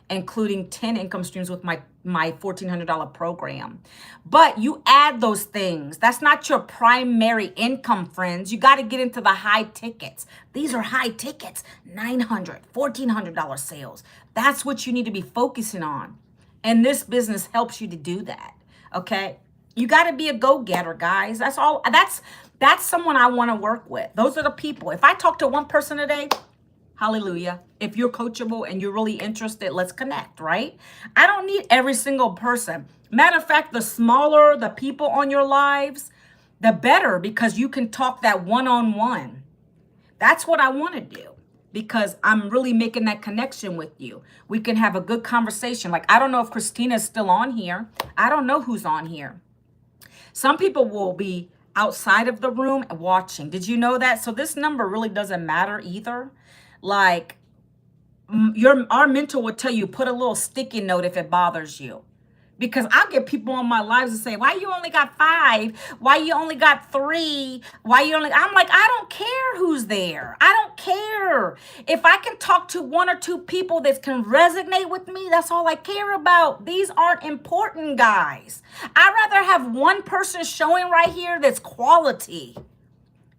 A: including 10 income streams with my $1,400 program. But you add those things. That's not your primary income, friends. You got to get into the high tickets. These are high tickets, $900, $1,400 sales. That's what you need to be focusing on. And this business helps you to do that, okay? You got to be a go-getter, guys. That's all. That's someone I want to work with. Those are the people. If I talk to one person a day, hallelujah. If you're coachable and you're really interested, let's connect, right? I don't need every single person. Matter of fact, the smaller the people on your lives, the better, because you can talk that one-on-one. That's what I want to do, because I'm really making that connection with you. We can have a good conversation. Like, I don't know if Christina's still on here. I don't know who's on here. Some people will be outside of the room watching. Did you know that? So this number really doesn't matter either. Like, our mentor will tell you, put a little sticky note if it bothers you. Because I'll get people on my lives and say, why you only got 5? Why you only got 3? I'm like, I don't care who's there. I don't care. If I can talk to 1 or 2 people that can resonate with me, that's all I care about. These aren't important, guys. I'd rather have one person showing right here that's quality.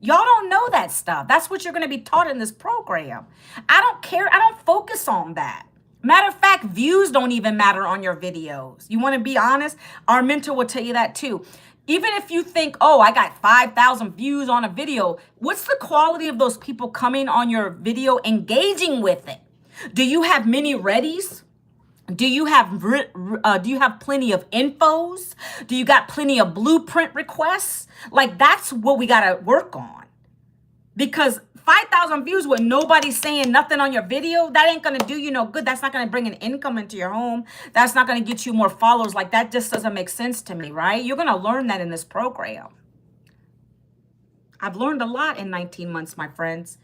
A: Y'all don't know that stuff. That's what you're going to be taught in this program. I don't care. I don't focus on that. Matter of fact, views don't even matter on your videos. You want to be honest? Our mentor will tell you that too. Even if you think, oh, I got 5,000 views on a video, what's the quality of those people coming on your video, engaging with it? Do you have many readies? Do you have plenty of infos? Do you got plenty of blueprint requests? Like, that's what we got to work on. Because 5,000 views with nobody saying nothing on your video, that ain't going to do you no good. That's not going to bring an income into your home. That's not going to get you more followers. Like, that just doesn't make sense to me, right? You're going to learn that in this program. I've learned a lot in 19 months, my friends.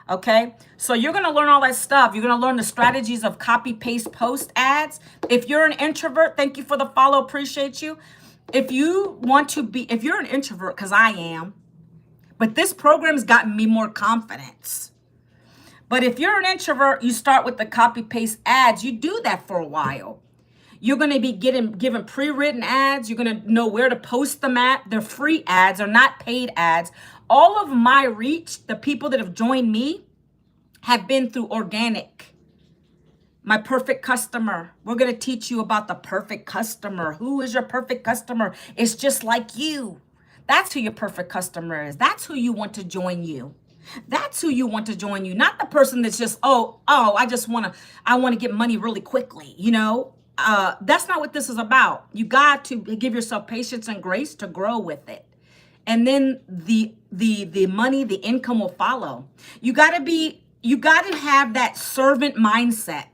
A: Okay, so you're going to learn all that stuff. You're going to learn the strategies of copy, paste, post ads. If you're an introvert, thank you for the follow. Appreciate you. If you're an introvert, because I am, but this program's gotten me more confidence. But if you're an introvert, you start with the copy, paste ads. You do that for a while. You're going to be given pre-written ads. You're going to know where to post them at. They're free ads, are not paid ads. All of my reach, the people that have joined me, have been through organic. My perfect customer. We're going to teach you about the perfect customer. Who is your perfect customer? It's just like you. That's who your perfect customer is. That's who you want to join you. That's who you want to join you. Not the person that's just, I want to get money really quickly. That's not what this is about. You got to give yourself patience and grace to grow with it. And then the money, the income will follow. You got to have that servant mindset.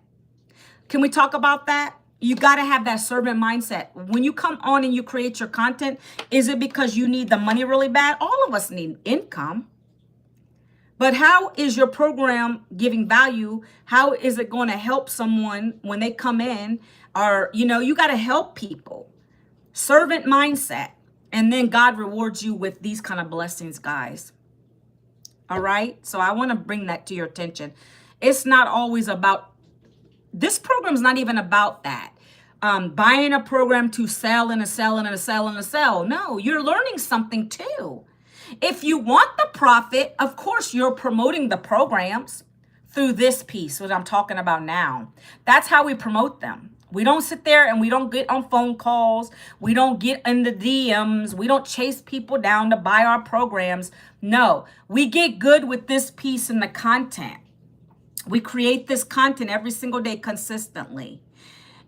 A: Can we talk about that? You got to have that servant mindset. When you come on and you create your content, is it because you need the money really bad? All of us need income. But how is your program giving value? How is it going to help someone when they come in? Or, you got to help people. Servant mindset. And then God rewards you with these kind of blessings, guys. All right? So I want to bring that to your attention. It's not always about, this program's not even about that. Buying a program to sell and a sell and a sell and a sell. No, you're learning something too. If you want the profit, of course, you're promoting the programs through this piece, what I'm talking about now. That's how we promote them. We don't sit there and we don't get on phone calls. We don't get in the DMs. We don't chase people down to buy our programs. No, we get good with this piece in the content. We create this content every single day consistently.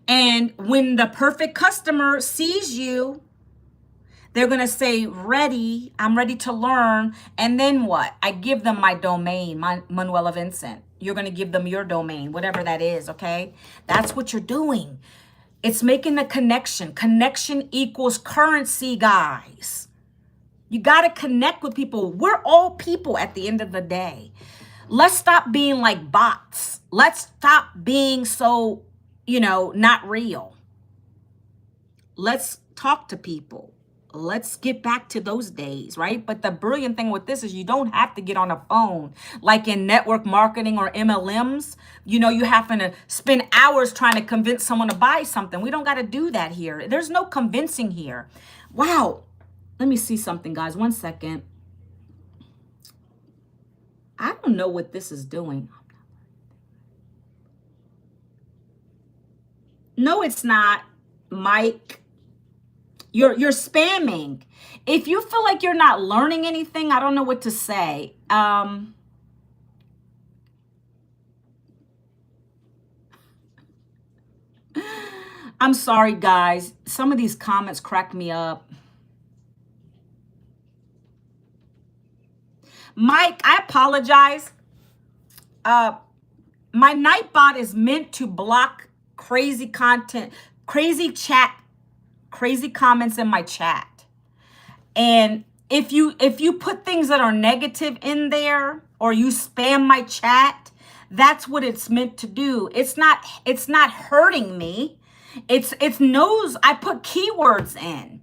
A: And when the perfect customer sees you, they're going to say, ready, I'm ready to learn. And then what? I give them my domain, my Manuela Vincent. You're going to give them your domain, whatever that is, okay? That's what you're doing. It's making the connection. Connection equals currency, guys. You got to connect with people. We're all people at the end of the day. Let's stop being like bots. Let's stop being so, not real. Let's talk to people. Let's get back to those days, right? But the brilliant thing with this is you don't have to get on a phone like in network marketing or MLMs. You have to spend hours trying to convince someone to buy something. We don't got to do that here. There's no convincing here. Wow. Let me see something, guys. 1 second. I don't know what this is doing. No, it's not, Mike. You're spamming. If you feel like you're not learning anything, I don't know what to say. I'm sorry, guys. Some of these comments crack me up. Mike, I apologize. My Nightbot is meant to block crazy content, crazy chat, crazy comments in my chat. And if you put things that are negative in there or you spam my chat, that's what it's meant to do. It's not hurting me. It knows I put keywords in.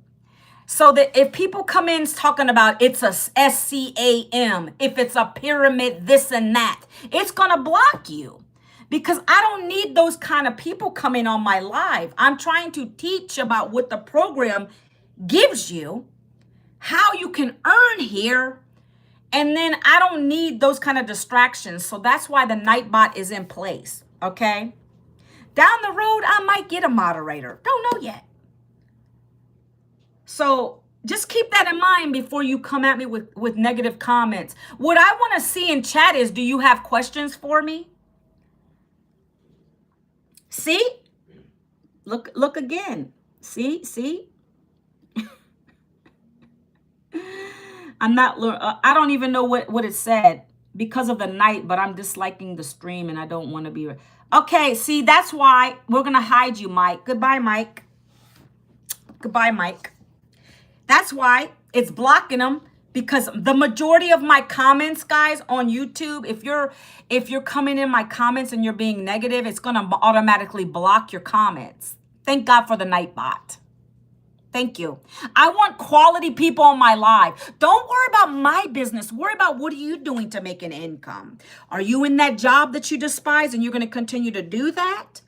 A: So that if people come in talking about it's a SCAM, if it's a pyramid, this and that, it's going to block you. Because I don't need those kind of people coming on my live. I'm trying to teach about what the program gives you, how you can earn here, and then I don't need those kind of distractions. So that's why the Nightbot is in place, okay? Down the road, I might get a moderator. Don't know yet. So just keep that in mind before you come at me with negative comments. What I want to see in chat is, do you have questions for me? See? Look again. See? I don't even know what it said because of the night, but I'm disliking the stream and I don't want to be. Okay, see, that's why we're going to hide you, Mike. Goodbye, Mike. Goodbye, Mike. That's why it's blocking them. Because the majority of my comments, guys, on YouTube, if you're coming in my comments and you're being negative, it's going to automatically block your comments. Thank God for the Nightbot. Thank you. I want quality people on my live. Don't worry about my business. Worry about what are you doing to make an income. Are you in that job that you despise and you're going to continue to do that?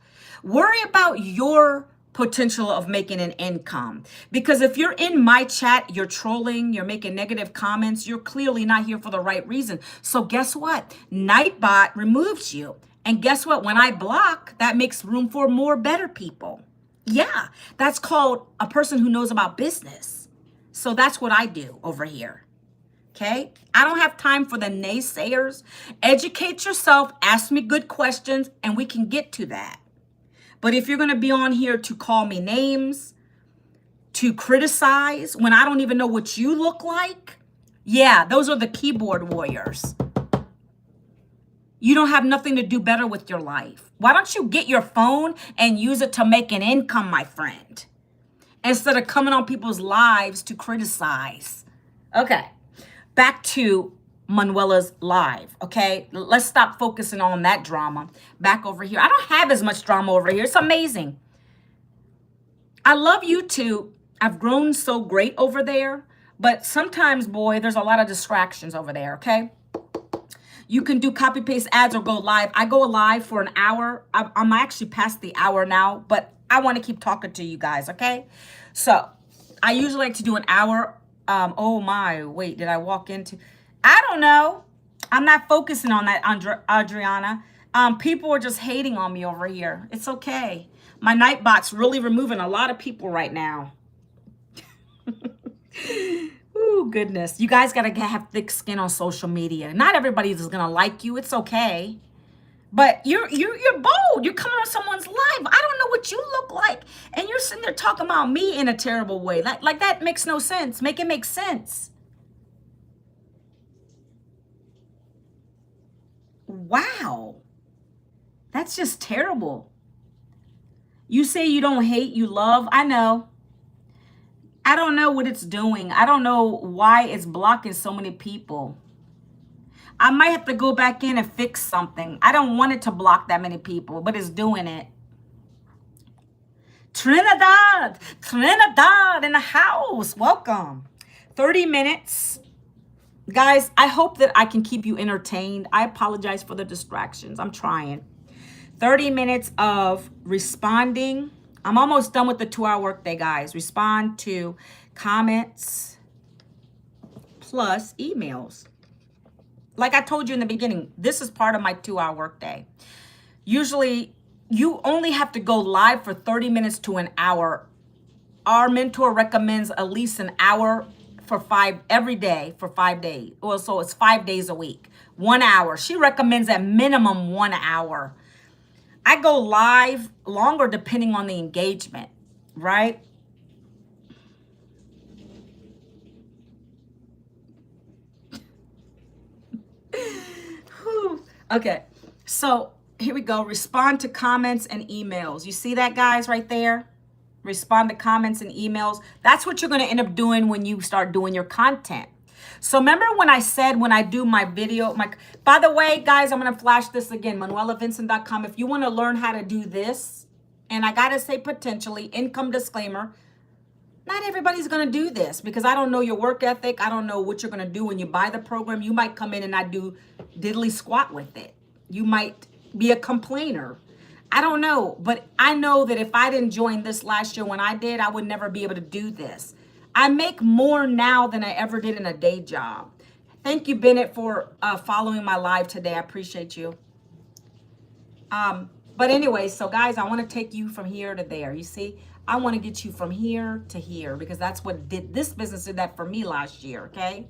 A: Worry about your potential of making an income. Because if you're in my chat, you're trolling, you're making negative comments, you're clearly not here for the right reason. So guess what? Nightbot removes you. And guess what? When I block, that makes room for more better people. Yeah, that's called a person who knows about business. So that's what I do over here. Okay? I don't have time for the naysayers. Educate yourself, ask me good questions, and we can get to that. But if you're going to be on here to call me names, to criticize when I don't even know what you look like, yeah, those are the keyboard warriors. You don't have nothing to do better with your life. Why don't you get your phone and use it to make an income, my friend, instead of coming on people's lives to criticize? Okay, back to Manuela's live, okay? Let's stop focusing on that drama. Back over here. I don't have as much drama over here. It's amazing. I love YouTube. I've grown so great over there. But sometimes, boy, there's a lot of distractions over there, okay? You can do copy paste ads or go live. I go live for an hour. I'm actually past the hour now, but I want to keep talking to you guys, okay? So I usually like to do an hour. Oh my, wait, did I walk into... I don't know. I'm not focusing on that, Adriana. People are just hating on me over here. It's okay. My Nightbot's really removing a lot of people right now. Ooh, goodness. You guys got to have thick skin on social media. Not everybody is going to like you. It's okay. But you're bold. You're coming on someone's live. I don't know what you look like. And you're sitting there talking about me in a terrible way. Like that makes no sense. Make it make sense. Wow. That's just terrible. You say you don't hate, you love. I know. I don't know what it's doing. I don't know why it's blocking so many people. I might have to go back in and fix something. I don't want it to block that many people, but it's doing it. Trinidad in the house. Welcome. 30 minutes. Guys, I hope that I can keep you entertained. I apologize for the distractions. I'm trying. 30 minutes of responding. I'm almost done with the 2-hour workday, guys. Respond to comments plus emails. Like I told you in the beginning, this is part of my 2-hour workday. Usually, you only have to go live for 30 minutes to an hour. Our mentor recommends at least an hour for every day for 5 days. Well, so it's 5 days a week. 1 hour. She recommends at minimum 1 hour. I go live longer depending on the engagement, right? Okay, so here we go. Respond to comments and emails. You see that, guys, right there? Respond to comments and emails. That's what you're going to end up doing when you start doing your content. So remember when I said when I do my video, by the way, guys, I'm going to flash this again, manuelavincent.com. If you want to learn how to do this, and I got to say potentially, income disclaimer, not everybody's going to do this because I don't know your work ethic. I don't know what you're going to do when you buy the program. You might come in and not do diddly squat with it. You might be a complainer. I don't know, but I know that if I didn't join this last year when I did, I would never be able to do this. I make more now than I ever did in a day job. Thank you, Bennett, for following my live today. I appreciate you. But anyway, so guys, I want to take you from here to there. You see, I want to get you from here to here because that's what this business did that for me last year. Okay.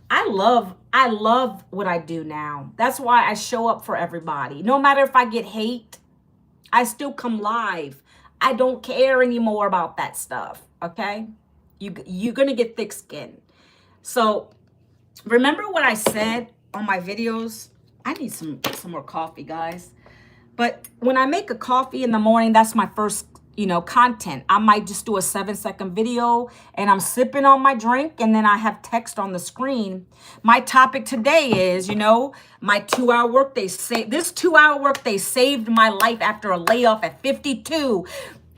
A: I love what I do now. That's why I show up for everybody. No matter if I get hate, I still come live. I don't care anymore about that stuff. Okay. You're going to get thick skin. So remember what I said on my videos? I need some more coffee, guys. But when I make a coffee in the morning, that's my first, content. I might just do a 7-second video and I'm sipping on my drink and then I have text on the screen. My topic today is, my 2-hour workday. This 2-hour workday saved my life after a layoff at 52.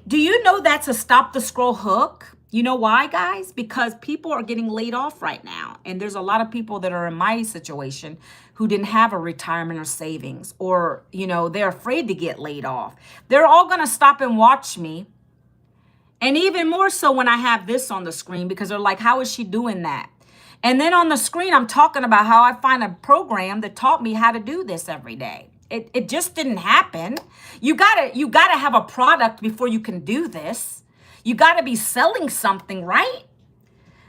A: Do you know that's a stop the scroll hook? You know why, guys? Because people are getting laid off right now. And there's a lot of people that are in my situation who didn't have a retirement or savings, or, they're afraid to get laid off. They're all going to stop and watch me And even more so when I have this on the screen, because they're like, how is she doing that? And then on the screen, I'm talking about how I find a program that taught me how to do this every day. It just didn't happen. You gotta have a product before you can do this. You gotta be selling something, right?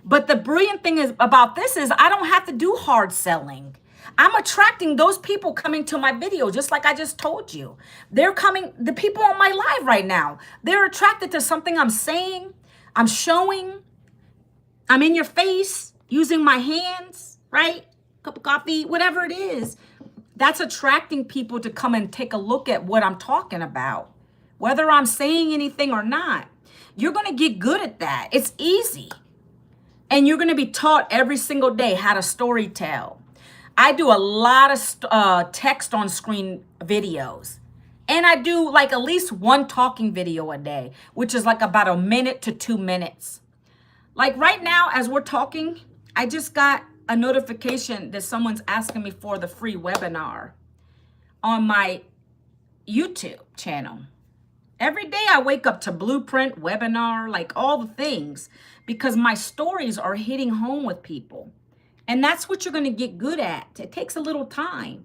A: But the brilliant thing is about this is I don't have to do hard selling. I'm attracting those people coming to my video, just like I just told you. They're coming, the people on my live right now, they're attracted to something I'm saying, I'm showing, I'm in your face, using my hands, right? Cup of coffee, whatever it is. That's attracting people to come and take a look at what I'm talking about, whether I'm saying anything or not. You're going to get good at that. It's easy. And you're going to be taught every single day how to story tell. I do a lot of text on screen videos. And I do like at least one talking video a day, which is like about a minute to 2 minutes. Like right now, as we're talking, I just got a notification that someone's asking me for the free webinar on my YouTube channel. Every day I wake up to blueprint, webinar, like all the things, because my stories are hitting home with people. And that's what you're going to get good at. It takes a little time.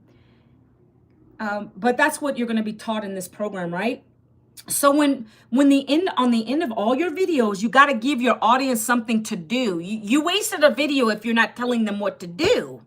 A: But that's what you're going to be taught in this program, right? So on the end of all your videos, you got to give your audience something to do. You wasted a video if you're not telling them what to do.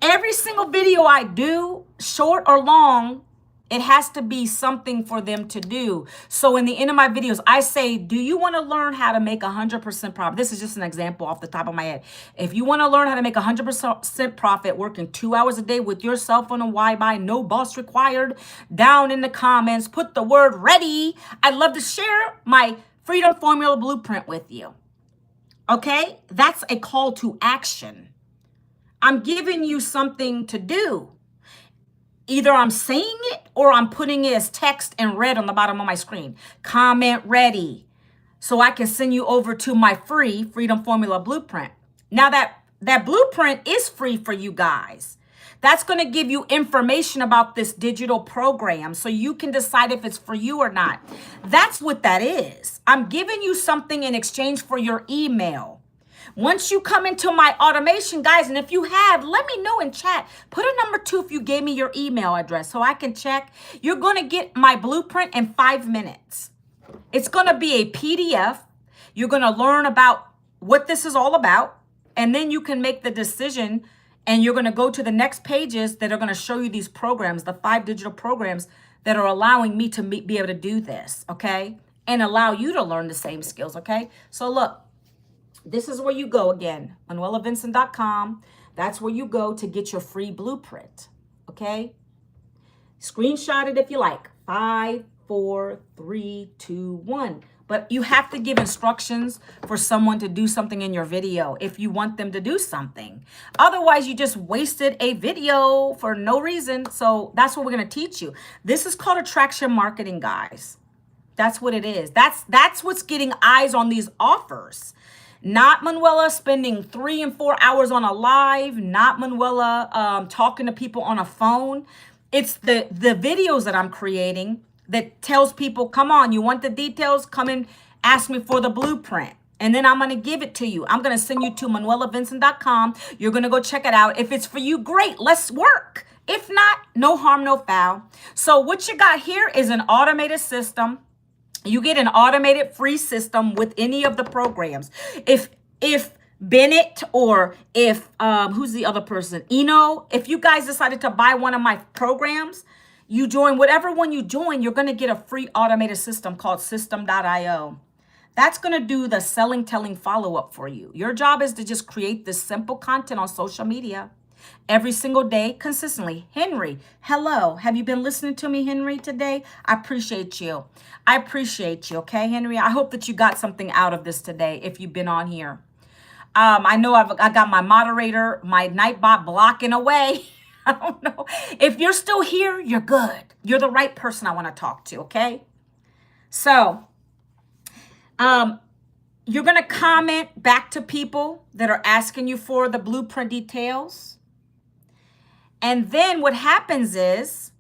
A: Every single video I do, short or long, it has to be something for them to do. So in the end of my videos, I say, do you want to learn how to make 100% profit? This is just an example off the top of my head. If you want to learn how to make 100% profit working 2 hours a day with your cell phone and Wi-Fi, no boss required, down in the comments, put the word ready. I'd love to share my freedom formula blueprint with you. Okay? That's a call to action. I'm giving you something to do. Either I'm saying it or I'm putting it as text in red on the bottom of my screen. Comment ready. So I can send you over to my free Freedom Formula Blueprint. Now that blueprint is free for you guys. That's going to give you information about this digital program so you can decide if it's for you or not. That's what that is. I'm giving you something in exchange for your email. Once you come into my automation, guys, and if you have, let me know in chat. Put a number 2 if you gave me your email address so I can check. You're going to get my blueprint in 5 minutes. It's going to be a PDF. You're going to learn about what this is all about, and then you can make the decision, and you're going to go to the next pages that are going to show you these programs, the 5 digital programs that are allowing me to be able to do this, okay, and allow you to learn the same skills, okay? So look. This is where you go again, ManuelaVincent.com. That's where you go to get your free blueprint, okay? Screenshot it if you like. 5, 4, 3, 2, 1. But you have to give instructions for someone to do something in your video if you want them to do something. Otherwise, you just wasted a video for no reason. So that's what we're going to teach you. This is called attraction marketing, guys. That's what it is. That's what's getting eyes on these offers. Not Manuela spending 3 and 4 hours on a live, not Manuela talking to people on a phone. It's the videos that I'm creating that tells people, come on, you want the details? Come and ask me for the blueprint. And then I'm going to give it to you. I'm going to send you to ManuelaVincent.com. You're going to go check it out. If it's for you, great, let's work. If not, no harm, no foul. So what you got here is an automated system. You get an automated free system with any of the programs. If Bennett or if, who's the other person? If you guys decided to buy one of my programs, you join whatever one you join, you're going to get a free automated system called system.io. That's going to do the selling, telling follow-up for you. Your job is to just create this simple content on social media every single day consistently. Henry, hello. Have you been listening to me, Henry, today? I appreciate you. I appreciate you, okay, Henry? I hope that you got something out of this today if you've been on here. I know I got my moderator, my Nightbot blocking away. I don't know. If you're still here, you're good. You're the right person I want to talk to, okay? So, you're going to comment back to people that are asking you for the blueprint details. And then what happens is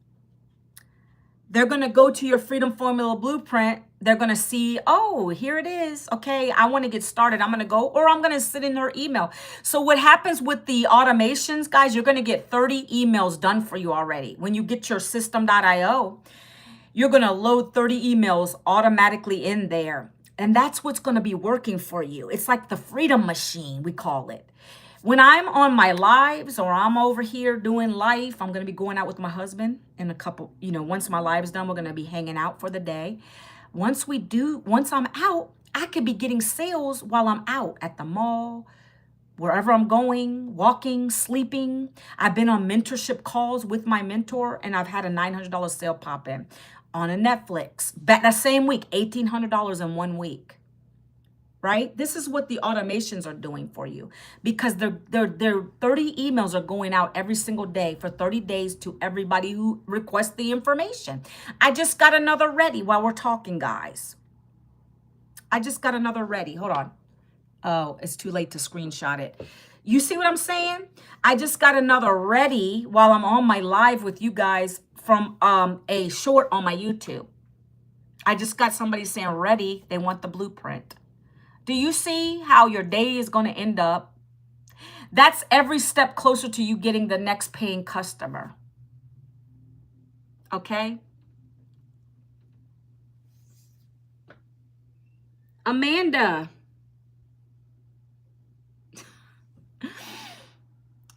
A: they're going to go to your Freedom Formula Blueprint they're going to see, oh, here it is. Okay, I want to get started. I'm going to go, or I'm going to sit in their email. So what happens with the automations, guys, you're going to get 30 emails done for you already. When you get your system.io, you're going to load 30 emails automatically in there. And that's what's going to be working for you. It's like the freedom machine, we call it. When I'm on my lives or I'm over here doing life, I'm going to be going out with my husband in a couple, once my live's done, we're going to be hanging out for the day. Once I'm out, I could be getting sales while I'm out at the mall, wherever I'm going, walking, sleeping. I've been on mentorship calls with my mentor, and I've had a $900 sale pop in on a Netflix. That same week, $1,800 in 1 week. Right? This is what the automations are doing for you, because their 30 emails are going out every single day for 30 days to everybody who requests the information. I just got another ready while we're talking, guys. I just got another ready. Hold on. Oh, it's too late to screenshot it. You see what I'm saying? I just got another ready while I'm on my live with you guys from a short on my YouTube. I just got somebody saying ready. They want the blueprint. Do you see how your day is going to end up? That's every step closer to you getting the next paying customer. Okay? Amanda.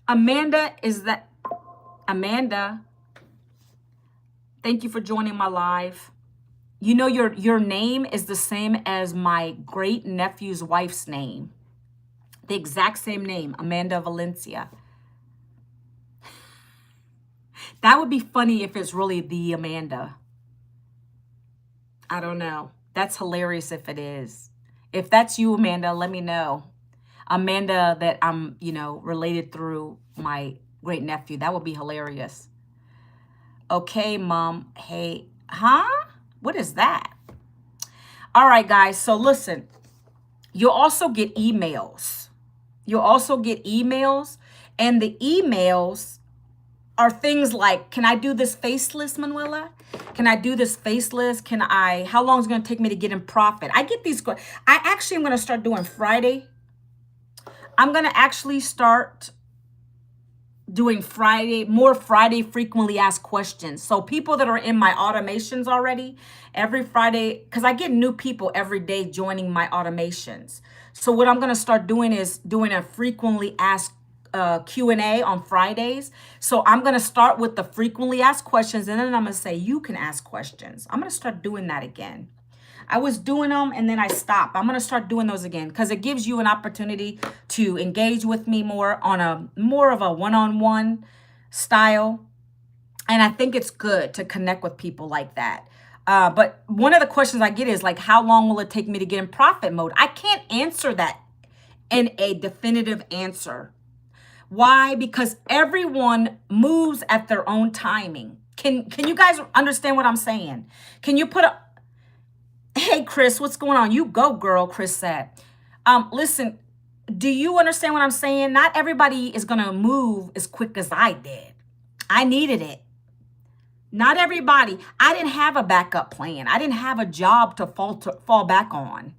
A: Amanda, Amanda, thank you for joining my live. You know, your name is the same as my great nephew's wife's name. The exact same name, Amanda Valencia. That would be funny if it's really the Amanda. I don't know. That's hilarious if it is. If that's you, Amanda, let me know. Amanda that I'm, related through my great nephew. That would be hilarious. Okay, Mom. Hey, huh? What is that? All right, guys. So listen, you'll also get emails. And the emails are things like, can I do this faceless, Manuela? Can I do this faceless? How long is it going to take me to get in profit? I get these. I actually am going to start doing Friday. I'm going to actually start doing more Friday frequently asked questions. So people that are in my automations already, every Friday, because I get new people every day joining my automations. So what I'm going to start doing is doing a frequently asked Q&A on Fridays. So I'm going to start with the frequently asked questions, and then I'm going to say, you can ask questions. I'm going to start doing that again. I was doing them and then I stopped. I'm going to start doing those again because it gives you an opportunity to engage with me more on more of a one-on-one style. And I think it's good to connect with people like that. But one of the questions I get is like, how long will it take me to get in profit mode? I can't answer that in a definitive answer. Why? Because everyone moves at their own timing. Can you guys understand what I'm saying? Can you put hey, Chris, what's going on? You go, girl, Chris said. Listen, do you understand what I'm saying? Not everybody is going to move as quick as I did. I needed it. Not everybody. I didn't have a backup plan. I didn't have a job to fall back on.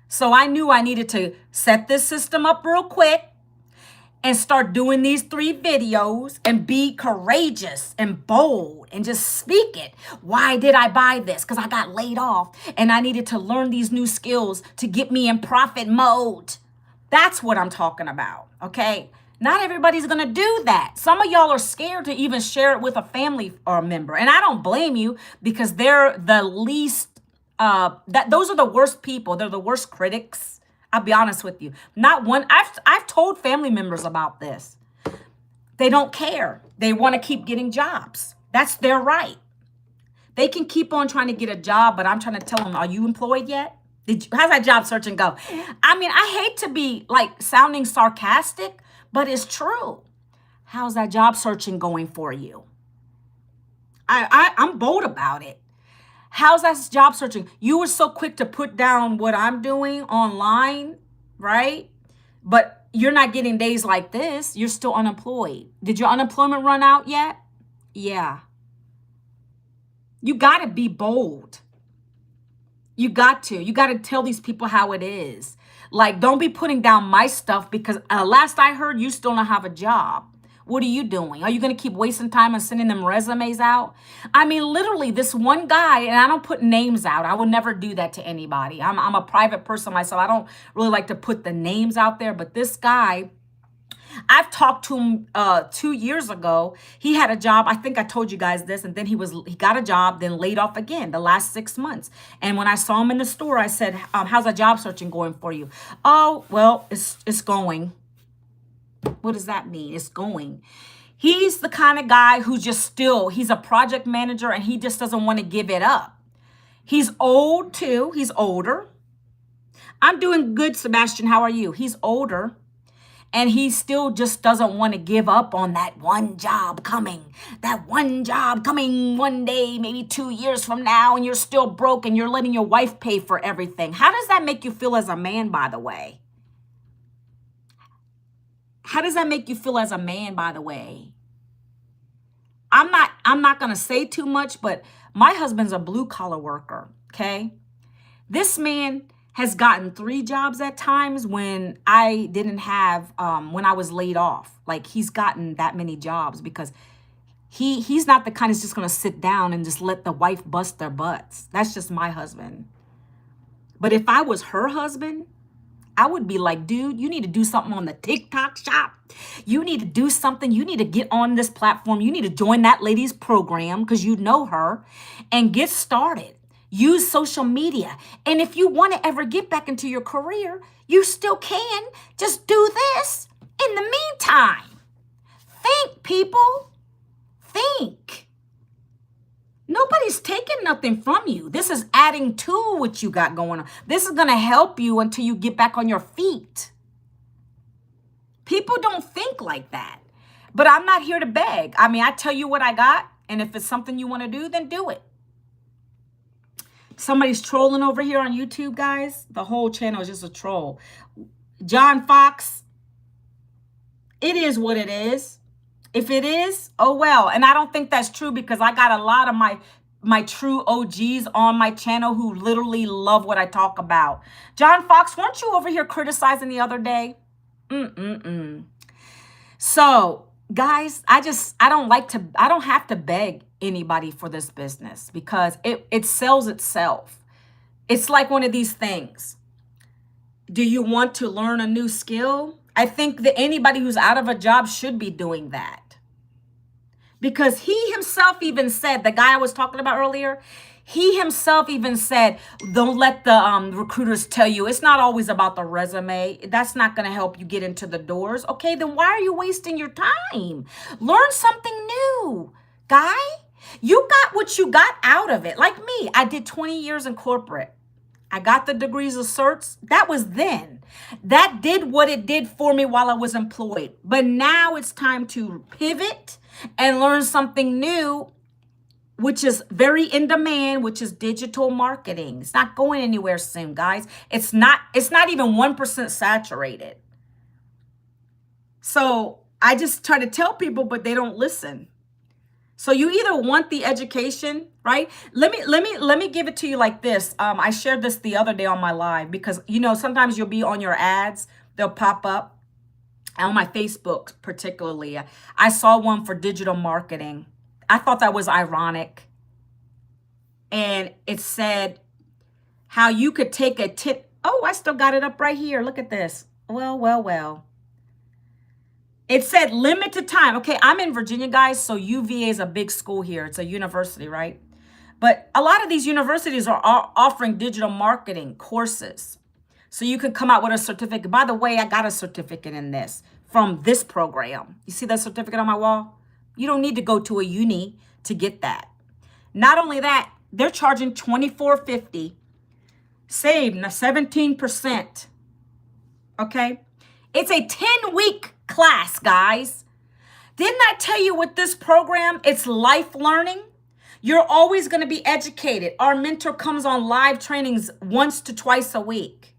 A: So I knew I needed to set this system up real quick and start doing these 3 videos and be courageous and bold and just speak it. Why did I buy this? Because I got laid off and I needed to learn these new skills to get me in profit mode. That's what I'm talking about, okay? Not everybody's going to do that. Some of y'all are scared to even share it with a family or a member. And I don't blame you because they're the least, those are the worst people. They're the worst critics. I'll be honest with you. Not one. I've told family members about this. They don't care. They want to keep getting jobs. That's their right. They can keep on trying to get a job, but I'm trying to tell them, are you employed yet? How's that job searching go? I mean, I hate to be like sounding sarcastic, but it's true. How's that job searching going for you? I'm bold about it. How's that job searching? You were so quick to put down what I'm doing online, right? But you're not getting days like this. You're still unemployed. Did your unemployment run out yet? Yeah. You got to be bold. You got to. You got to tell these people how it is. Like, don't be putting down my stuff because last I heard, you still don't have a job. What are you doing? Are you going to keep wasting time and sending them resumes out? I mean, literally, this one guy, and I don't put names out. I will never do that to anybody. I'm a private person myself. I don't really like to put the names out there. But this guy, I've talked to him 2 years ago. He had a job. I think I told you guys this, and then he got a job, then laid off again the last 6 months. And when I saw him in the store, I said, "How's that job searching going for you?" "Oh, well, it's going." What does that mean? It's going. He's the kind of guy who's just he's a project manager and he just doesn't want to give it up. He's old too. He's older. I'm doing good, Sebastian. How are you? He's older. And he still just doesn't want to give up on that one job coming. That one job coming one day, maybe 2 years from now, and you're still broke and you're letting your wife pay for everything. How does that make you feel as a man, by the way? How does that make you feel as a man, by the way? I'm not going to say too much, but my husband's a blue collar worker, okay? This man has gotten 3 jobs at times when I didn't have, when I was laid off. Like, he's gotten that many jobs because he's not the kind that's just going to sit down and just let the wife bust their butts. That's just my husband. But if I was her husband, I would be like, dude, you need to do something on the TikTok shop. You need to do something. You need to get on this platform. You need to join that lady's program because you know her and get started. Use social media. And if you want to ever get back into your career, you still can. Just do this in the meantime. Think, people. Think. Nobody's taking nothing from you. This is adding to what you got going on. This is going to help you until you get back on your feet. People don't think like that. But I'm not here to beg. I mean, I tell you what I got, and if it's something you want to do, then do it. Somebody's trolling over here on YouTube, guys. The whole channel is just a troll. John Fox, it is what it is. If it is, oh well. And I don't think that's true because I got a lot of my true OGs on my channel who literally love what I talk about. John Fox, weren't you over here criticizing the other day? So, guys, I don't have to beg anybody for this business because it sells itself. It's like one of these things. Do you want to learn a new skill? I think that anybody who's out of a job should be doing that. Because he himself even said, the guy I was talking about earlier, he himself even said, don't let the recruiters tell you it's not always about the resume. That's not going to help you get into the doors. Okay, then why are you wasting your time? Learn something new, guy. You got what you got out of it. Like me, I did 20 years in corporate. I got the degrees of certs. That was then. That did what it did for me while I was employed. But now it's time to pivot and learn something new, which is very in demand, which is digital marketing. It's not going anywhere soon, guys. It's not even 1% saturated. So I just try to tell people, but they don't listen. So you either want the education, right? Let me give it to you like this. I shared this the other day on my live because, sometimes you'll be on your ads. They'll pop up on my Facebook particularly. I saw one for digital marketing. I thought that was ironic. And it said how you could take a tip. Oh, I still got it up right here. Look at this. Well. It said limited time. Okay, I'm in Virginia, guys, so UVA is a big school here. It's a university, right? But a lot of these universities are offering digital marketing courses. So you can come out with a certificate. By the way, I got a certificate in this from this program. You see that certificate on my wall? You don't need to go to a uni to get that. Not only that, they're charging $24.50. Save 17%. Okay? It's a 10-week class, guys. Didn't I tell you with this program, it's life learning? You're always going to be educated. Our mentor comes on live trainings once to twice a week.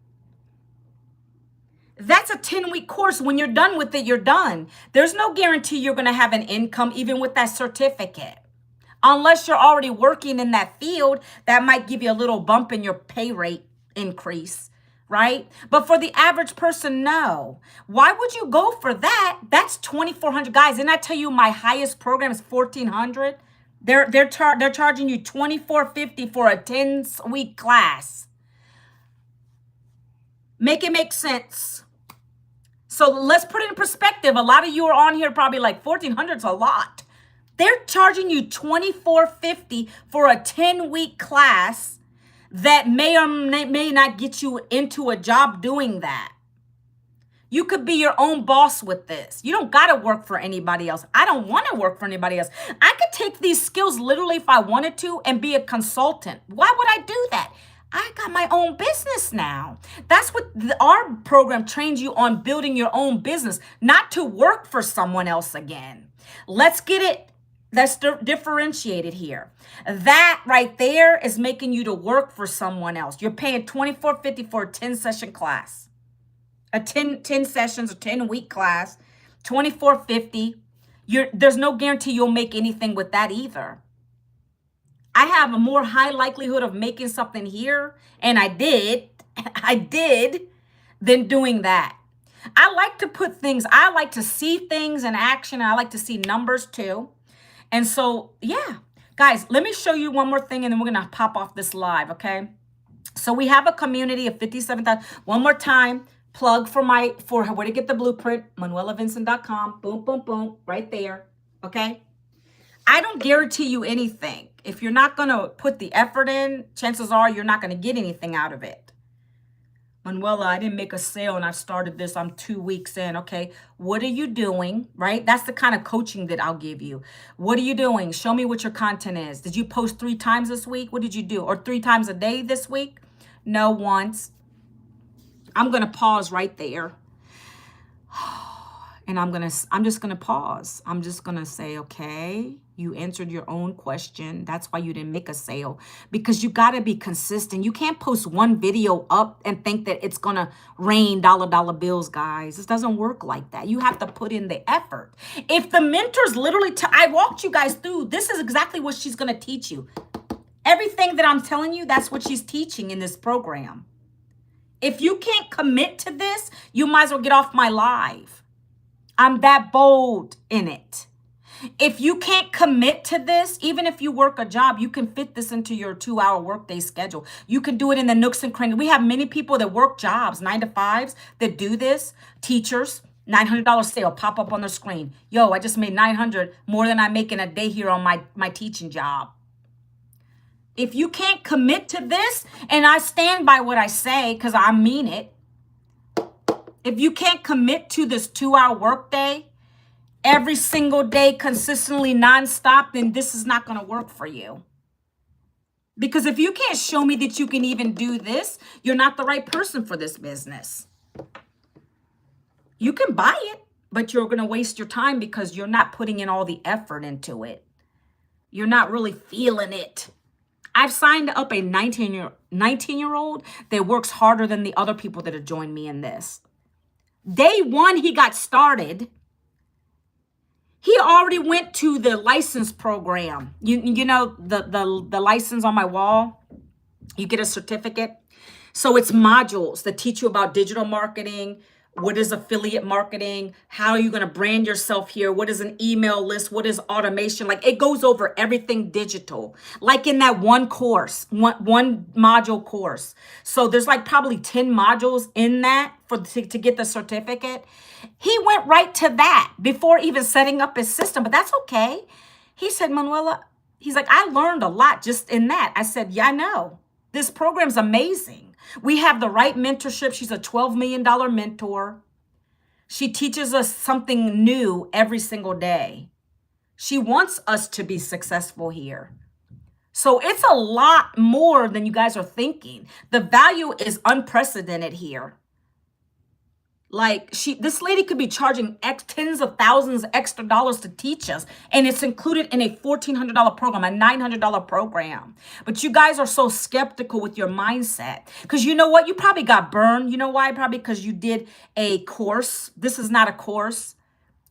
A: That's a 10-week course. When you're done with it, you're done. There's no guarantee you're going to have an income even with that certificate. Unless you're already working in that field, that might give you a little bump in your pay rate increase, right? But for the average person, no. Why would you go for that? That's 2,400. Guys, didn't I tell you my highest program is 1,400? They're charging you $2,450 for a 10-week class. Make it make sense. So let's put it in perspective. A lot of you are on here probably like 1,400 is a lot. They're charging you $2,450 for a 10-week class that may or may not get you into a job doing that. You could be your own boss with this. You don't got to work for anybody else. I don't want to work for anybody else. I could take these skills literally if I wanted to and be a consultant. Why would I do that? I got my own business now. That's what our program trains you on, building your own business, not to work for someone else again. Let's get it. That's differentiated here. That right there is making you to work for someone else. You're paying $2,450 for a 10-session class. A 10 sessions or 10-week class, $2,450. There's no guarantee you'll make anything with that either. I have a more high likelihood of making something here, and I did, than doing that. I like to see things in action, and I like to see numbers too. And so, yeah, guys, let me show you one more thing, and then we're going to pop off this live, okay? So we have a community of 57,000. One more time, plug for where to get the blueprint, ManuelaVincent.com. Boom, boom, boom, right there, okay? I don't guarantee you anything. If you're not going to put the effort in, chances are you're not going to get anything out of it. Manuela, I didn't make a sale and I started this. I'm 2 weeks in. Okay. What are you doing? Right? That's the kind of coaching that I'll give you. What are you doing? Show me what your content is. Did you post 3 times this week? What did you do? Or 3 times a day this week? No, once. I'm going to pause right there. And I'm just going to pause. I'm just going to say, okay, you answered your own question. That's why you didn't make a sale, because you got to be consistent. You can't post one video up and think that it's going to rain dollar bills, guys. This doesn't work like that. You have to put in the effort. If the mentor's literally, I walked you guys through, this is exactly what she's going to teach you. Everything that I'm telling you, that's what she's teaching in this program. If you can't commit to this, you might as well get off my live. I'm that bold in it. If you can't commit to this, even if you work a job, you can fit this into your 2-hour workday schedule. You can do it in the nooks and crannies. We have many people that work jobs, 9-to-5s, that do this. Teachers, $900 sale, pop up on the screen. Yo, I just made $900 more than I make in a day here on my teaching job. If you can't commit to this, and I stand by what I say because I mean it, if you can't commit to this 2-hour workday every single day, consistently, nonstop, then this is not going to work for you. Because if you can't show me that you can even do this, you're not the right person for this business. You can buy it, but you're going to waste your time because you're not putting in all the effort into it. You're not really feeling it. I've signed up a 19-year-old that works harder than the other people that have joined me in this. Day 1, he got started. He already went to the license program. You know, the license on my wall, you get a certificate. So it's modules that teach you about digital marketing. What is affiliate marketing? How are you going to brand yourself here? What is an email list? What is automation? Like, it goes over everything digital, like in that one course, one module course. So there's like probably 10 modules in that to get the certificate. He went right to that before even setting up his system, but that's okay. He said, Manuela, he's like, I learned a lot just in that. I said, yeah, I know. This program's amazing. We have the right mentorship. She's a $12 million mentor. She teaches us something new every single day. She wants us to be successful here. So it's a lot more than you guys are thinking. The value is unprecedented here. Like, this lady could be charging tens of thousands extra dollars to teach us. And it's included in a $1,400 program, a $900 program. But you guys are so skeptical with your mindset. Because you know what? You probably got burned. You know why? Probably because you did a course. This is not a course.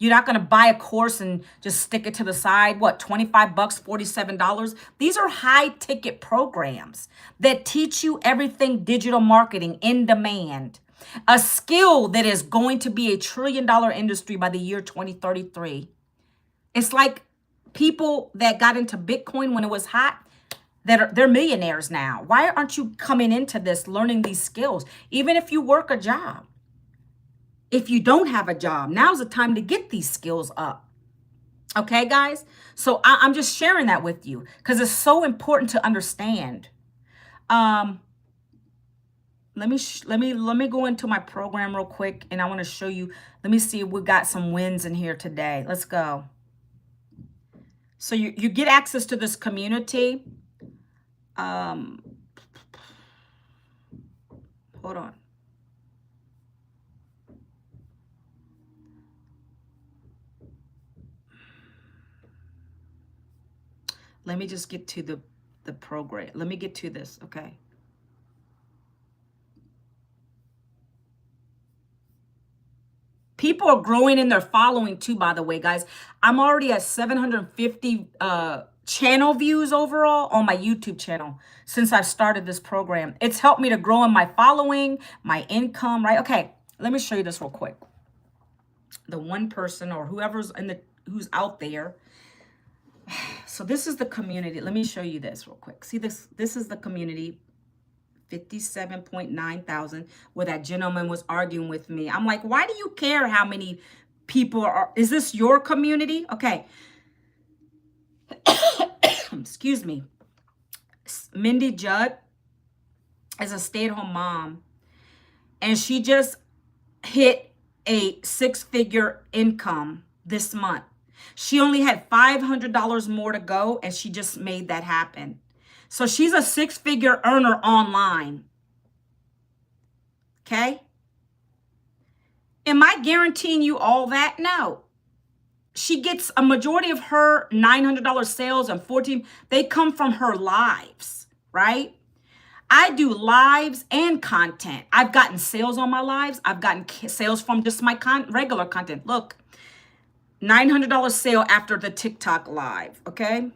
A: You're not going to buy a course and just stick it to the side. What, 25 bucks, $47? These are high ticket programs that teach you everything digital marketing in demand. A skill that is going to be a $1 trillion industry by the year 2033. It's like people that got into Bitcoin when it was hot, they're millionaires now. Why aren't you coming into this, learning these skills? Even if you work a job. If you don't have a job, now's the time to get these skills up. Okay, guys? So I'm just sharing that with you because it's so important to understand. Let me go into my program real quick, and I want to show you. Let me see if we got some wins in here today. Let's go. So you get access to this community. Hold on. Let me just get to the program. Let me get to this, okay? People are growing in their following too, by the way, guys. I'm already at 750 channel views overall on my YouTube channel since I've started this program. It's helped me to grow in my following, my income, right? Okay, let me show you this real quick. The one person or whoever's who's out there. So this is the community. Let me show you this real quick. See this? This is the community. 57.9 thousand, where that gentleman was arguing with me. I'm like, why do you care how many people are? Is this your community? Okay. Excuse me. Mindy Judd is a stay-at-home mom, and she just hit a 6-figure income this month. She only had $500 more to go, and she just made that happen. So she's a 6-figure earner online. Okay? Am I guaranteeing you all that? No. She gets a majority of her $900 sales and 14, they come from her lives, right? I do lives and content. I've gotten sales on my lives. I've gotten sales from just my regular content. Look, $900 sale after the TikTok live, okay?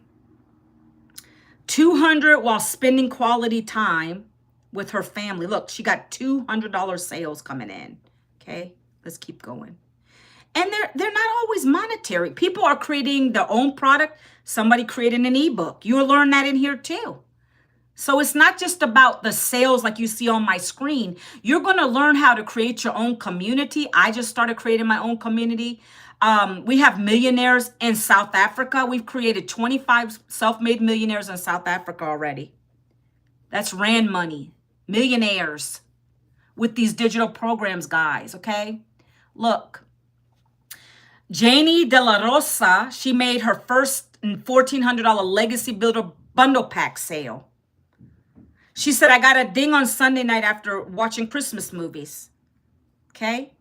A: $200 while spending quality time with her family. Look, she got $200 sales coming in. Okay, let's keep going. And they're not always monetary. People are creating their own product. Somebody created an ebook. You'll learn that in here too. So it's not just about the sales like you see on my screen. You're going to learn how to create your own community. I just started creating my own community. We have millionaires in South Africa. We've created 25 self-made millionaires in South Africa already. That's Rand money. Millionaires with these digital programs, guys, okay? Look, Janie De La Rosa, she made her first $1,400 Legacy Builder bundle pack sale. She said, I got a ding on Sunday night after watching Christmas movies. Okay?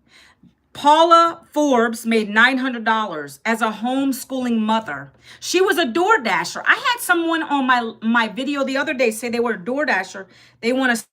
A: Paula Forbes made $900 as a homeschooling mother. She was a DoorDasher. I had someone on my video the other day say they were a DoorDasher. They want to